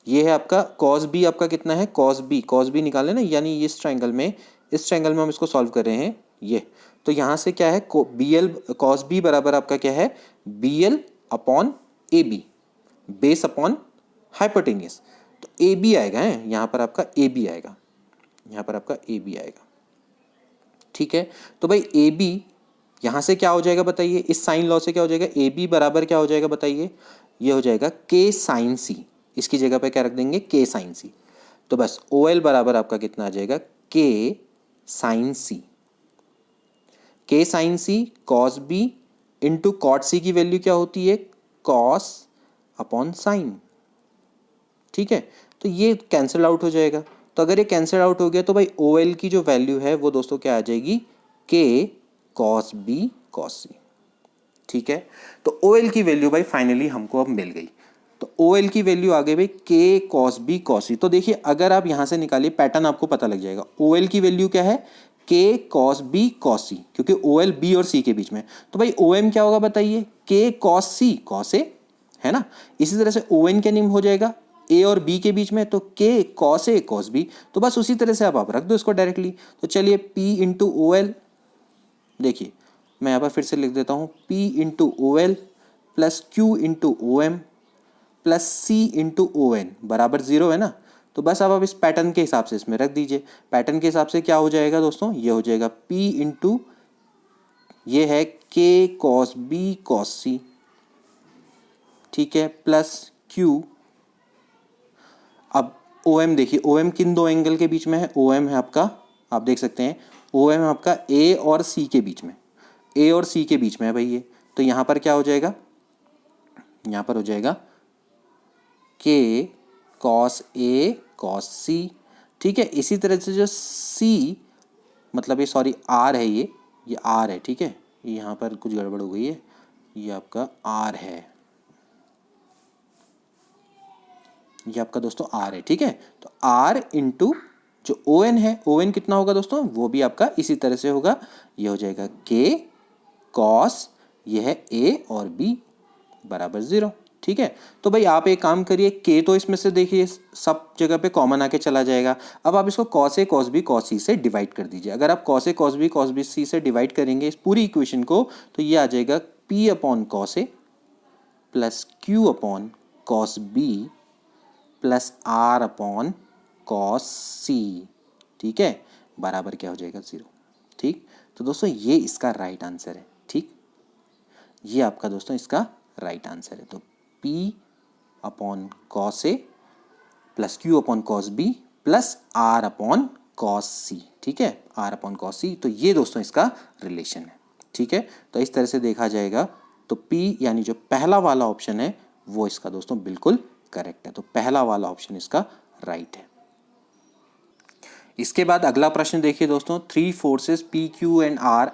ये है आपका कॉस बी, आपका कितना है, कॉस बी, कॉस बी निकाले ना, यानी इस ट्राइंगल में, इस ट्राइंगल में हम इसको सॉल्व कर रहे हैं ये, तो यहाँ से क्या है, बी एल कॉस बी बराबर आपका क्या है, B L upon A B, base upon hypotenuse, तो ए बी आएगा है, यहाँ पर आपका ए बी आएगा, यहाँ पर आपका ए बी आएगा। ठीक है, तो भाई ए बी यहाँ से क्या हो जाएगा बताइए, इस साइन लॉ से क्या हो जाएगा, ए बी बराबर क्या हो जाएगा बताइए, ये हो जाएगा के साइन सी, इसकी जगह पे क्या रख देंगे, के साइन सी। तो बस ओ एल बराबर आपका कितना आ जाएगा, के साइन सी, के sine C cos B into cot C की वैल्यू क्या होती है, कॉस अपॉन साइन। ठीक है, तो ये कैंसिल आउट हो जाएगा, तो अगर ये कैंसिल आउट हो गया तो भाई ओ एल की जो वैल्यू है वो दोस्तों क्या आ जाएगी, के कॉस बी कॉस सी। ठीक है, तो ओ एल की वैल्यू भाई फाइनली हमको अब मिल गई, तो ओ एल की वैल्यू आ गई भाई के कॉस बी कॉस सी। तो देखिए अगर आप यहाँ से निकालिए पैटर्न आपको पता लग जाएगा, ओ एल की वैल्यू क्या है, के कॉस बी कॉस सी, क्योंकि ओ एल बी और सी के बीच में। तो भाई ओ एम क्या होगा बताइए, के कॉस सी कॉस ए, है ना। इसी तरह से ओ एन क्या नियम हो जाएगा, ए और बी के बीच में, तो के कॉस ए कॉस बी। तो बस उसी तरह से अब आप रख दो इसको डायरेक्टली। तो चलिए पी इंटू ओ एल, देखिए मैं यहाँ पर फिर से लिख देता हूँ, P into O L plus Q into O M plus C into O N बराबर 0 है ना। तो बस अब आप इस पैटर्न के हिसाब से इसमें रख दीजिए। पैटर्न के हिसाब से क्या हो जाएगा दोस्तों, ये हो जाएगा P इंटू, ये है के कॉस बी कॉस सी, ठीक है, प्लस Q। अब ओ एम देखिए, ओ एम किन दो एंगल के बीच में है, ओ एम है आपका, आप देख सकते हैं ओ एम है आपका ए और सी के बीच में, ए और सी के बीच में है भाई ये। तो यहाँ पर क्या हो जाएगा, यहाँ पर हो जाएगा के कॉस ए कॉस सी, ठीक है। इसी तरह से जो सी, मतलब ये सॉरी आर है, ये आर है, ठीक है, यहाँ पर कुछ गड़बड़ हो गई है, ये आपका आर है, ये आपका दोस्तों आर है, ठीक है। तो आर इंटू जो ओ एन है, ओ एन कितना होगा दोस्तों, वो भी आपका इसी तरह से होगा, ये हो जाएगा के कॉस, ये है ए और बी बराबर 0, ठीक है। तो भाई आप एक काम करिए, के तो इसमें से देखिए सब जगह पे कॉमन आके चला जाएगा। अब आप इसको cos A cos B cos सी से डिवाइड कर दीजिए। अगर आप cos A cos B C से डिवाइड करेंगे इस पूरी इक्वेशन को, तो ये आ जाएगा P upon cos A plus Q upon cos B plus R upon cos C, ठीक है, बराबर क्या हो जाएगा 0, ठीक। तो दोस्तों ये इसका राइट आंसर है, ठीक, ये आपका दोस्तों इसका राइट आंसर है। तो P upon cos A plus Q upon cos B plus R upon cos C, ठीक है, आर अपॉन कॉस सी। तो ये दोस्तों इसका रिलेशन है, ठीक है। तो इस तरह से देखा जाएगा तो P यानी जो पहला वाला ऑप्शन है वो इसका दोस्तों बिल्कुल करेक्ट है। तो पहला वाला ऑप्शन इसका राइट है। इसके बाद अगला प्रश्न देखिए दोस्तों, 3 forces P, Q and R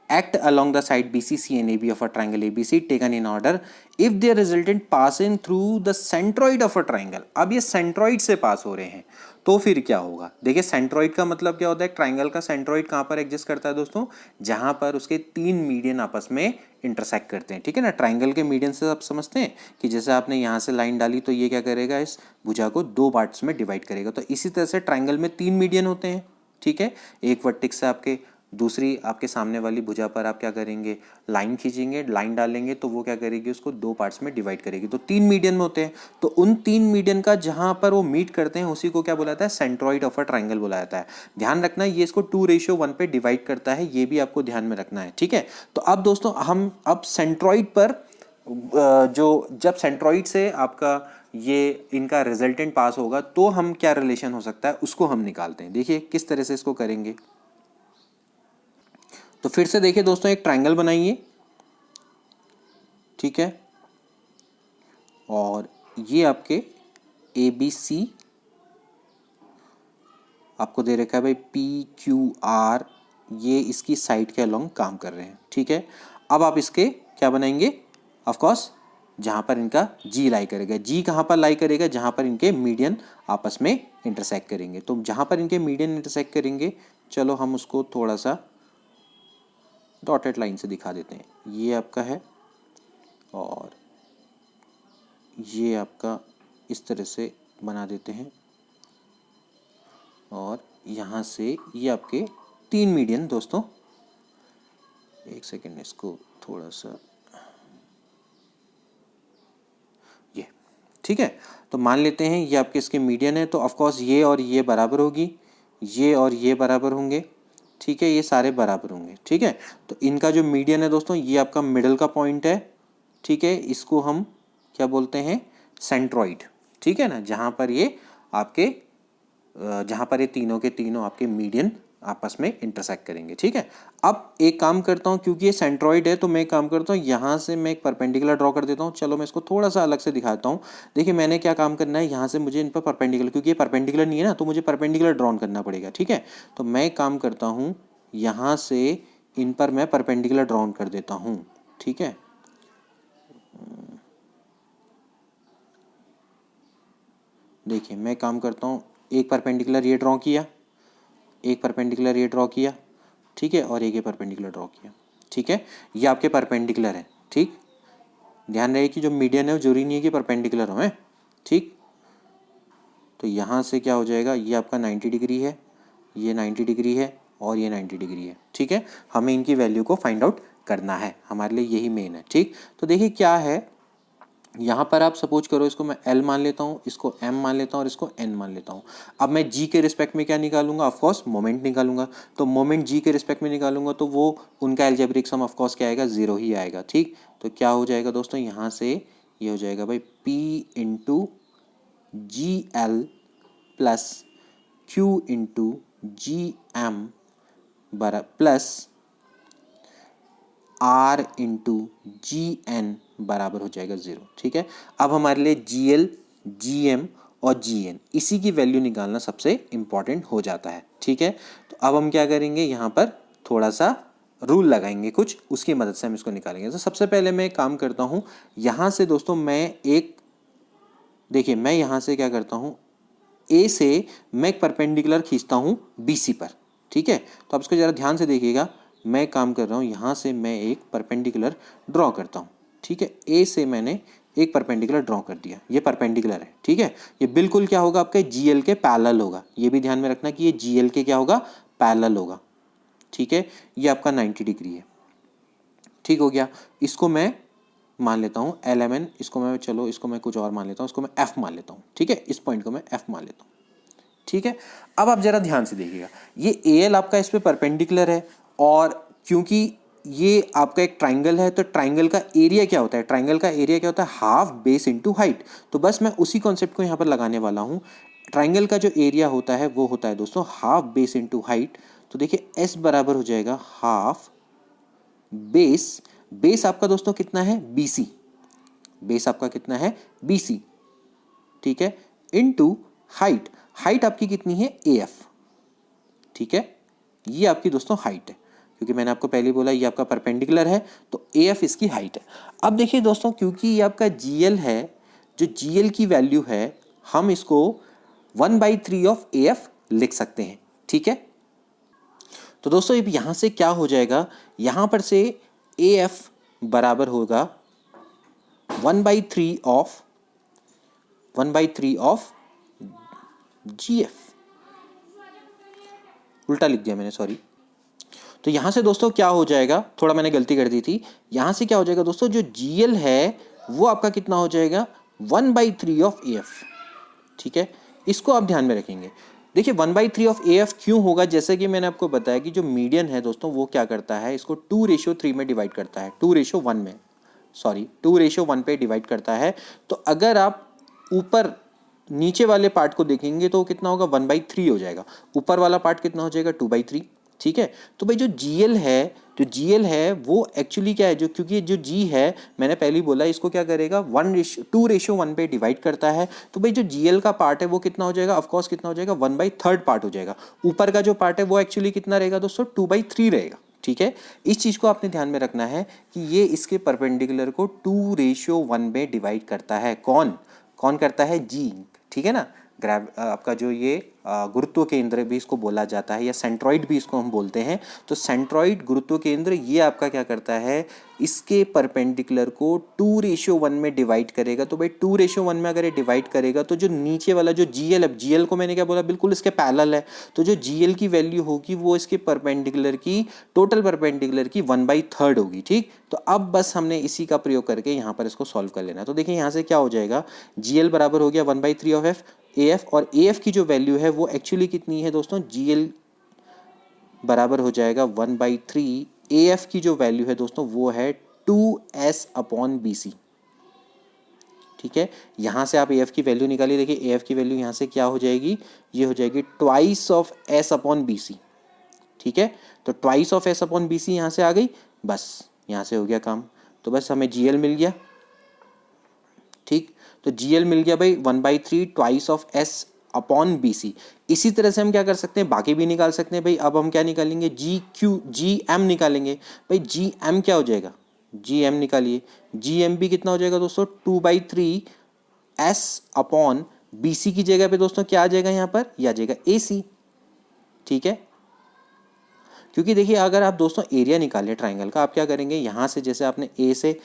act along the side BC, C and AB of a triangle ABC taken in order if their resultant passing through the centroid of a triangle। अब ये centroid से पास हो रहे हैं तो फिर क्या होगा, देखिए सेंट्रॉइड का मतलब क्या होता है, ट्राइंगल का सेंट्रॉइड कहाँ पर एग्जिस्ट करता है दोस्तों, जहां पर उसके 3 मीडियन आपस में इंटरसेक्ट करते हैं, ठीक है ना। ट्राइंगल के मीडियन से आप समझते हैं कि जैसे आपने यहाँ से लाइन डाली तो ये क्या करेगा, इस भुजा को 2 पार्ट्स में डिवाइड करेगा। तो इसी तरह से ट्राइंगल में 3 मीडियन होते हैं, ठीक है। एक वर्टेक्स से आपके, दूसरी आपके सामने वाली भुजा पर आप क्या करेंगे, लाइन खींचेंगे, लाइन डालेंगे तो वो क्या करेगी, उसको 2 पार्ट्स में डिवाइड करेगी। तो 3 मीडियन में होते हैं, तो उन 3 मीडियन का जहां पर वो मीट करते हैं उसी को क्या बोला जाता है, सेंट्रॉइड ऑफ अ ट्राइंगल बोला जाता है। ध्यान रखना ये इसको 2:1 पे डिवाइड करता है, ये भी आपको ध्यान में रखना है, ठीक है। तो अब दोस्तों हम अब सेंट्रॉइड पर जो जब सेंट्रॉइड से आपका ये इनका रिजल्टेंट पास होगा तो हम क्या रिलेशन हो सकता है उसको हम निकालते हैं। देखिए किस तरह से इसको करेंगे। तो फिर से देखिए दोस्तों, एक ट्रायंगल बनाइए, ठीक है, और ये आपके ए बी सी आपको दे रखा है भाई, पी क्यू आर, ये इसकी साइड के अलोंग काम कर रहे हैं, ठीक है। अब आप इसके क्या बनाएंगे, ऑफ कोर्स जहाँ पर इनका जी लाई करेगा, जी कहाँ पर लाई करेगा, जहाँ पर इनके मीडियन आपस में इंटरसेक्ट करेंगे। तो जहाँ पर इनके मीडियन इंटरसेक्ट करेंगे, चलो हम उसको थोड़ा सा डॉटेड लाइन से दिखा देते हैं। ये आपका है और ये आपका इस तरह से बना देते हैं, और यहाँ से ये आपके 3 मीडियन दोस्तों, एक सेकेंड इसको थोड़ा सा, ये ठीक है। तो मान लेते हैं ये आपके इसके मीडियन है, तो ऑफकोर्स ये और ये बराबर होगी, ये और ये बराबर होंगे, ठीक है, ये सारे बराबर होंगे, ठीक है। तो इनका जो मीडियन है दोस्तों, ये आपका मिडल का पॉइंट है, ठीक है, इसको हम क्या बोलते हैं, सेंट्रॉइड, ठीक है ना, जहाँ पर ये आपके जहाँ पर ये तीनों के तीनों आपके मीडियन आपस में इंटरसेक्ट करेंगे, ठीक है। अब एक काम करता हूँ, क्योंकि ये सेंट्रॉइड है तो मैं एक काम करता हूँ, यहाँ से मैं एक परपेंडिकुलर ड्रॉ कर देता हूँ। चलो मैं इसको थोड़ा सा अलग से दिखाता हूँ। देखिए मैंने क्या काम करना है, यहाँ से मुझे इन पर परपेंडिकुलर, क्योंकि ये परपेंडिकुलर नहीं है ना, तो मुझे परपेंडिकुलर ड्रॉ करना पड़ेगा, ठीक है। तो मैं एक काम करता हूँ, यहाँ से इन पर मैं परपेंडिकुलर ड्रॉ कर देता हूँ, ठीक है। देखिए मैं काम करता हूँ, एक परपेंडिकुलर ये ड्रॉ किया, एक परपेंडिकुलर ये ड्रॉ किया, ठीक है, और एक ये परपेंडिकुलर ड्रॉ किया। ठीक है, ये आपके परपेंडिकुलर है। ठीक, ध्यान रहे कि जो मीडियन है वो जरूरी नहीं है कि परपेंडिकुलर हो। ठीक, तो यहाँ से क्या हो जाएगा, ये आपका 90 डिग्री है, ये 90 डिग्री है और ये 90 डिग्री है। ठीक है, हमें इनकी वैल्यू को फाइंड आउट करना है, हमारे लिए यही मेन है। ठीक, तो देखिए क्या है, यहाँ पर आप सपोज करो इसको मैं L मान लेता हूँ, इसको M मान लेता हूँ और इसको N मान लेता हूँ। अब मैं G के रिस्पेक्ट में क्या निकालूंगा, ऑफकोर्स मोमेंट निकालूंगा। तो मोमेंट G के रिस्पेक्ट में निकालूंगा तो वो उनका एल्जेब्रिक सम ऑफकोर्स क्या आएगा, 0 ही आएगा। ठीक, तो क्या हो जाएगा दोस्तों, यहाँ से ये हो जाएगा भाई P into G L plus Q into G M plus R into G N बराबर हो जाएगा 0। ठीक है, अब हमारे लिए GL, GM और GN इसी की वैल्यू निकालना सबसे इंपॉर्टेंट हो जाता है। ठीक है, तो अब हम क्या करेंगे, यहाँ पर थोड़ा सा रूल लगाएंगे कुछ, उसकी मदद से हम इसको निकालेंगे। तो सबसे पहले मैं एक काम करता हूँ, यहाँ से दोस्तों मैं एक, देखिए मैं यहाँ से क्या करता हूँ, A से मैं एक परपेंडिकुलर खींचता हूँ BC पर। ठीक है, तो आप इसको ज़रा ध्यान से देखिएगा, मैं काम कर रहा हूँ, यहाँ से मैं एक परपेंडिकुलर ड्रॉ करता हूँ। ठीक है, A से मैंने एक परपेंडिकुलर ड्रॉ कर दिया, ये परपेंडिकुलर है। ठीक है, ये बिल्कुल क्या होगा, आपके GL के पैरेलल होगा। ये भी ध्यान में रखना कि ये GL के क्या होगा, पैरेलल होगा। ठीक है, ये आपका 90 डिग्री है। ठीक हो गया, इसको मैं मान लेता हूँ LMN, इसको मैं, चलो इसको मैं कुछ और मान लेता हूँ, इसको मैं F मान लेता हूँ। ठीक है, इस पॉइंट को मैं F मान लेता हूँ। ठीक है, अब आप जरा ध्यान से देखिएगा, ये AL आपका इस पे परपेंडिकुलर है, और क्योंकि ये आपका एक ट्राइंगल है, तो ट्राइंगल का एरिया क्या होता है, ट्राइंगल का एरिया क्या होता है, हाफ बेस इनटू हाइट। तो बस मैं उसी कॉन्सेप्ट को यहाँ पर लगाने वाला हूँ। ट्राइंगल का जो एरिया होता है वो होता है दोस्तों हाफ बेस इनटू हाइट। तो देखिए S बराबर हो जाएगा हाफ बेस, बेस आपका दोस्तों कितना है, BC, बेस आपका कितना है, BC। ठीक है, इनटू हाइट, हाइट आपकी कितनी है, AF। ठीक है, ये आपकी दोस्तों हाइट है, क्योंकि मैंने आपको पहले बोला ये आपका परपेंडिकुलर है, तो AF इसकी हाइट है। अब देखिए दोस्तों, क्योंकि ये आपका GL है, जो GL की वैल्यू है, हम इसको 1/3 ऑफ AF लिख सकते हैं। ठीक है, तो दोस्तों अब यहां से क्या हो जाएगा, यहां पर से AF बराबर होगा 1/3 ऑफ GF। उल्टा लिख दिया मैंने, सॉरी। तो यहां से दोस्तों क्या हो जाएगा, थोड़ा मैंने गलती कर दी थी, यहां से क्या हो जाएगा दोस्तों, जो GL है वो आपका कितना हो जाएगा, 1/3 ऑफ AF। ठीक है, इसको आप ध्यान में रखेंगे। देखिए 1/3 ऑफ AF क्यों होगा, जैसे कि मैंने आपको बताया कि जो मीडियन है दोस्तों वो क्या करता है, इसको 2:3 में डिवाइड करता है, 2:1 में, सॉरी 2:1 पे डिवाइड करता है। तो अगर आप ऊपर नीचे वाले पार्ट को देखेंगे तो वो कितना होगा, 1/3 हो जाएगा, ऊपर वाला पार्ट कितना हो जाएगा, 2/3। ठीक है, तो भाई जो GL है, जो GL है वो एक्चुअली क्या है, जो क्योंकि जो G है मैंने पहले ही बोला इसको क्या करेगा, 2:1 पे डिवाइड करता है। तो भाई जो GL का पार्ट है वो कितना हो जाएगा, ऑफकोर्स कितना हो जाएगा, 1/3 पार्ट हो जाएगा। ऊपर का जो पार्ट है वो एक्चुअली कितना रहेगा दोस्तों, 2/3 रहेगा। ठीक है, इस चीज को आपने ध्यान में रखना है कि ये इसके परपेंडिकुलर को 2:1 में डिवाइड करता है। कौन कौन करता है, G। ठीक है ना, आपका जो ये गुरुत्व केंद्र भी इसको बोला जाता है, या सेंट्रॉइड भी इसको हम बोलते हैं। तो सेंट्रॉइड गुरुत्व केंद्र ये आपका क्या करता है, इसके परपेंडिकुलर को 2:1 में डिवाइड करेगा। तो भाई 2:1 में अगर ये डिवाइड करेगा तो जो नीचे वाला जो GL, अब GL को मैंने क्या बोला, बिल्कुल इसके पैरेलल है। तो जो GL की वैल्यू होगी वो इसके परपेंडिकुलर की, टोटल परपेंडिकुलर की 1/3 होगी। ठीक, तो अब बस हमने इसी का प्रयोग करके यहाँ पर इसको सॉल्व कर लेना है। तो देखिए यहाँ से क्या हो जाएगा, GL बराबर हो गया 1/3 ऑफ AF, और AF की जो वैल्यू है वो एक्चुअली कितनी है दोस्तों, GL बराबर हो जाएगा 1/3, AF की जो वैल्यू है दोस्तों वो है 2S/BC। ठीक है, यहां से आप AF की वैल्यू निकालिए, देखिए AF की वैल्यू यहां से क्या हो जाएगी, ये हो जाएगी ट्वाइस ऑफ S/BC। ठीक है, तो ट्वाइस ऑफ S/BC यहां से आ गई, बस यहां से हो गया काम। तो बस हमें GL मिल गया। ठीक, तो GL मिल गया भाई 1/3 ट्वाइस ऑफ S/BC। इसी तरह से हम क्या कर सकते हैं, बाकी भी निकाल सकते हैं भाई। अब हम क्या निकालेंगे, GM निकालेंगे भाई। GM क्या हो जाएगा, GM निकालिए, GM भी कितना हो जाएगा दोस्तों, 2/3 S/BC की जगह पे दोस्तों क्या आ जाएगा, यहाँ पर यह आ जाएगा AC। ठीक है, क्योंकि देखिए अगर आप दोस्तों एरिया निकालें ट्राइंगल का, आप क्या करेंगे, यहाँ से जैसे आपने ए से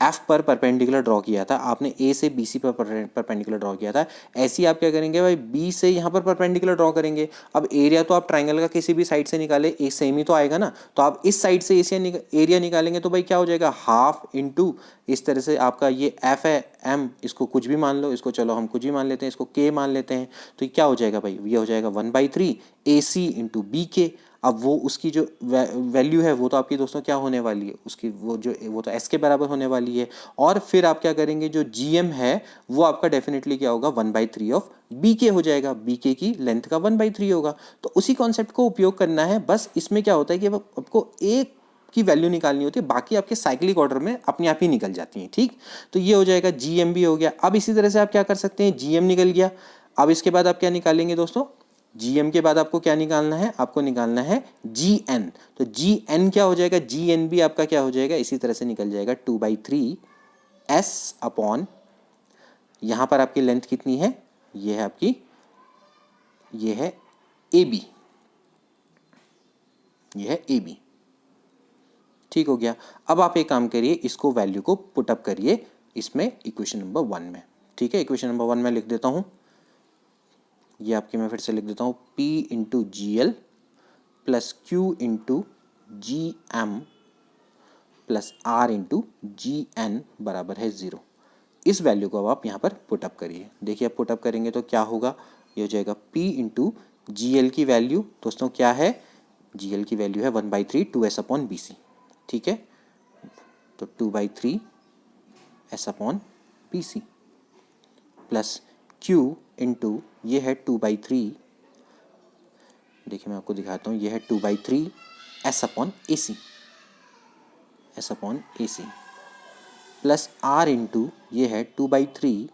एफ पर परपेंडिकुलर ड्रॉ किया था, आपने ए से बी सी पर परपेंडिकुलर ड्रॉ किया था, ऐसे ही आप क्या करेंगे भाई, बी से यहाँ पर परपेंडिकुलर ड्रॉ करेंगे। अब एरिया तो आप ट्राइंगल का किसी भी साइड से निकाले एक सेम ही तो आएगा ना, तो आप इस साइड से एरिया निकालेंगे तो भाई क्या हो जाएगा, हाफ इंटू इस तरह से आपका ये एफ है, एम इसको कुछ भी मान लो, इसको चलो हम कुछ भी मान लेते हैं, इसको के मान लेते हैं, तो क्या हो जाएगा भाई, ये हो जाएगा 1/3 ए सी इंटू बी के। अब वो उसकी जो वैल्यू है वो तो आपकी दोस्तों क्या होने वाली है, उसकी वो तो एस के बराबर होने वाली है। और फिर आप क्या करेंगे, जो जी एम है वो आपका डेफिनेटली क्या होगा, 1/3 ऑफ बी के हो जाएगा, बी के की लेंथ का 1/3 होगा। तो उसी कॉन्सेप्ट को उपयोग करना है, बस इसमें क्या होता है कि आपको एक की वैल्यू निकालनी होती है, बाकी आपके साइक्लिक ऑर्डर में अपने आप ही निकल जाती हैं। ठीक, तो ये हो जाएगा जी एम भी हो गया। अब इसी तरह से आप क्या कर सकते हैं, जी एम निकल गया। अब इसके बाद आप क्या निकालेंगे दोस्तों, जीएम के बाद आपको क्या निकालना है, आपको निकालना है जीएन। तो जीएन क्या हो जाएगा, जीएन भी आपका क्या हो जाएगा, इसी तरह से निकल जाएगा 2/3 एस अपॉन, यहां पर आपकी लेंथ कितनी है, ये है आपकी, ये है ए बी, ये है ए बी। ठीक हो गया। अब आप एक काम करिए, इसको वैल्यू को पुटअप करिए इसमें इक्वेशन नंबर 1 में। ठीक है, इक्वेशन नंबर 1 में लिख देता हूं, ये आपकी मैं फिर से लिख देता हूँ, P into G L plus Q into G M plus R into G N बराबर है 0। इस वैल्यू को अब आप यहाँ पर पुटअप करिए। देखिए अब पुटअप करेंगे तो क्या होगा, ये हो जाएगा P इंटू जी एल की वैल्यू दोस्तों क्या है, जी एल की वैल्यू है 1/3 2s अपॉन बी सी। ठीक है, तो 2/3 s upon B C plus Q into ये है 2/3, देखिए मैं आपको दिखाता हूँ, ये है 2/3 s upon A C, S upon A C plus R into ये है 2/3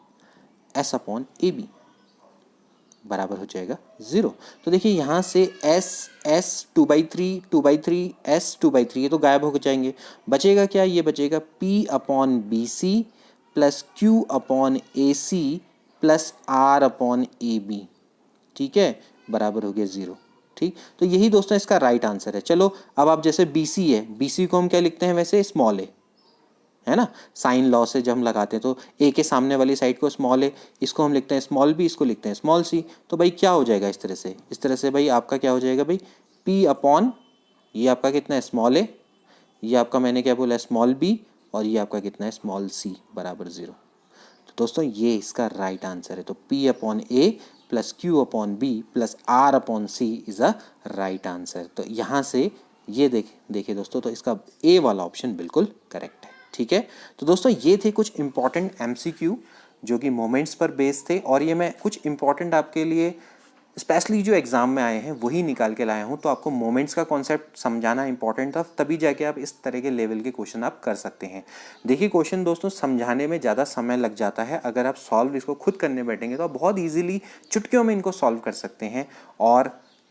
एस अपॉन ए बी बराबर हो जाएगा 0। तो देखिए यहाँ से एस 2/3 एस 2/3 ये तो गायब हो जाएंगे, बचेगा क्या, ये बचेगा P upon B C plus Q upon A C plus R upon A B. ठीक है, बराबर हो गया 0। ठीक, तो यही दोस्तों इसका राइट आंसर है। चलो अब आप जैसे बी सी है, बी सी को हम क्या लिखते हैं वैसे, स्मॉल ए है ना, साइन लॉ से जब हम लगाते हैं तो ए के सामने वाली साइड को स्मॉल ए, इसको हम लिखते हैं स्मॉल बी, इसको लिखते हैं स्मॉल सी। तो भाई क्या हो जाएगा इस तरह से भाई आपका क्या हो जाएगा भाई, P अपॉन ये आपका कितना है स्मॉल ए, ये आपका मैंने क्या बोला स्मॉल बी, और ये आपका कितना है स्मॉल सी बराबर 0। तो दोस्तों ये इसका राइट आंसर है। तो P upon A plus Q upon B plus R upon C is a right answer. तो यहाँ से ये देखिए दोस्तों, तो इसका ए वाला ऑप्शन बिल्कुल करेक्ट है। ठीक है, तो दोस्तों ये थे कुछ इंपॉर्टेंट एमसीक्यू जो कि मोमेंट्स पर बेस्ड थे, और ये मैं कुछ इंपॉर्टेंट आपके लिए स्पेशली जो एग्जाम में आए हैं वही निकाल के लाया हूँ। तो आपको मोमेंट्स का कॉन्सेप्ट समझाना इंपॉर्टेंट था, तभी जाके आप इस तरह के लेवल के क्वेश्चन आप कर सकते हैं। देखिए क्वेश्चन दोस्तों समझाने में ज़्यादा समय लग जाता है, अगर आप सॉल्व इसको खुद करने बैठेंगे तो आप बहुत ईजिली चुटकियों में इनको सॉल्व कर सकते हैं, और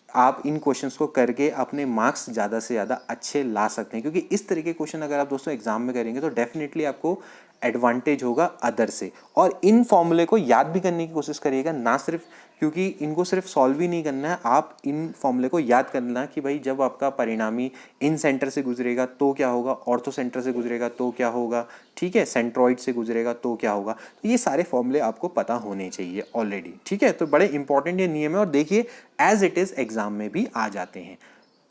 आप इन क्वेश्चंस को करके अपने मार्क्स ज़्यादा से ज़्यादा अच्छे ला सकते हैं। क्योंकि इस तरह के क्वेश्चन अगर आप दोस्तों एग्जाम में करेंगे तो डेफिनेटली आपको एडवांटेज होगा अदर से। और इन फॉर्मूले को याद भी करने की कोशिश करिएगा, ना सिर्फ, क्योंकि इनको सिर्फ सॉल्व ही नहीं करना है, आप इन फॉर्मूले को याद करना कि भाई जब आपका परिणामी इन सेंटर से गुजरेगा तो क्या होगा, ऑर्थो सेंटर से गुजरेगा तो क्या होगा, ठीक है, सेंट्रॉइड से गुजरेगा तो क्या होगा। तो ये सारे फॉर्मूले आपको पता होने चाहिए ऑलरेडी। ठीक है, तो बड़े इंपॉर्टेंट ये नियम है, और देखिए एज इट इज़ एग्जाम में भी आ जाते हैं।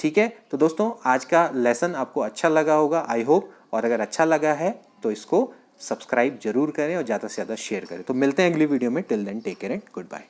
ठीक है, तो दोस्तों आज का लेसन आपको अच्छा लगा होगा आई होप, और अगर अच्छा लगा है तो इसको सब्सक्राइब जरूर करें और ज़्यादा से ज़्यादा शेयर करें। तो मिलते हैं अगली वीडियो में, till then take care and good bye.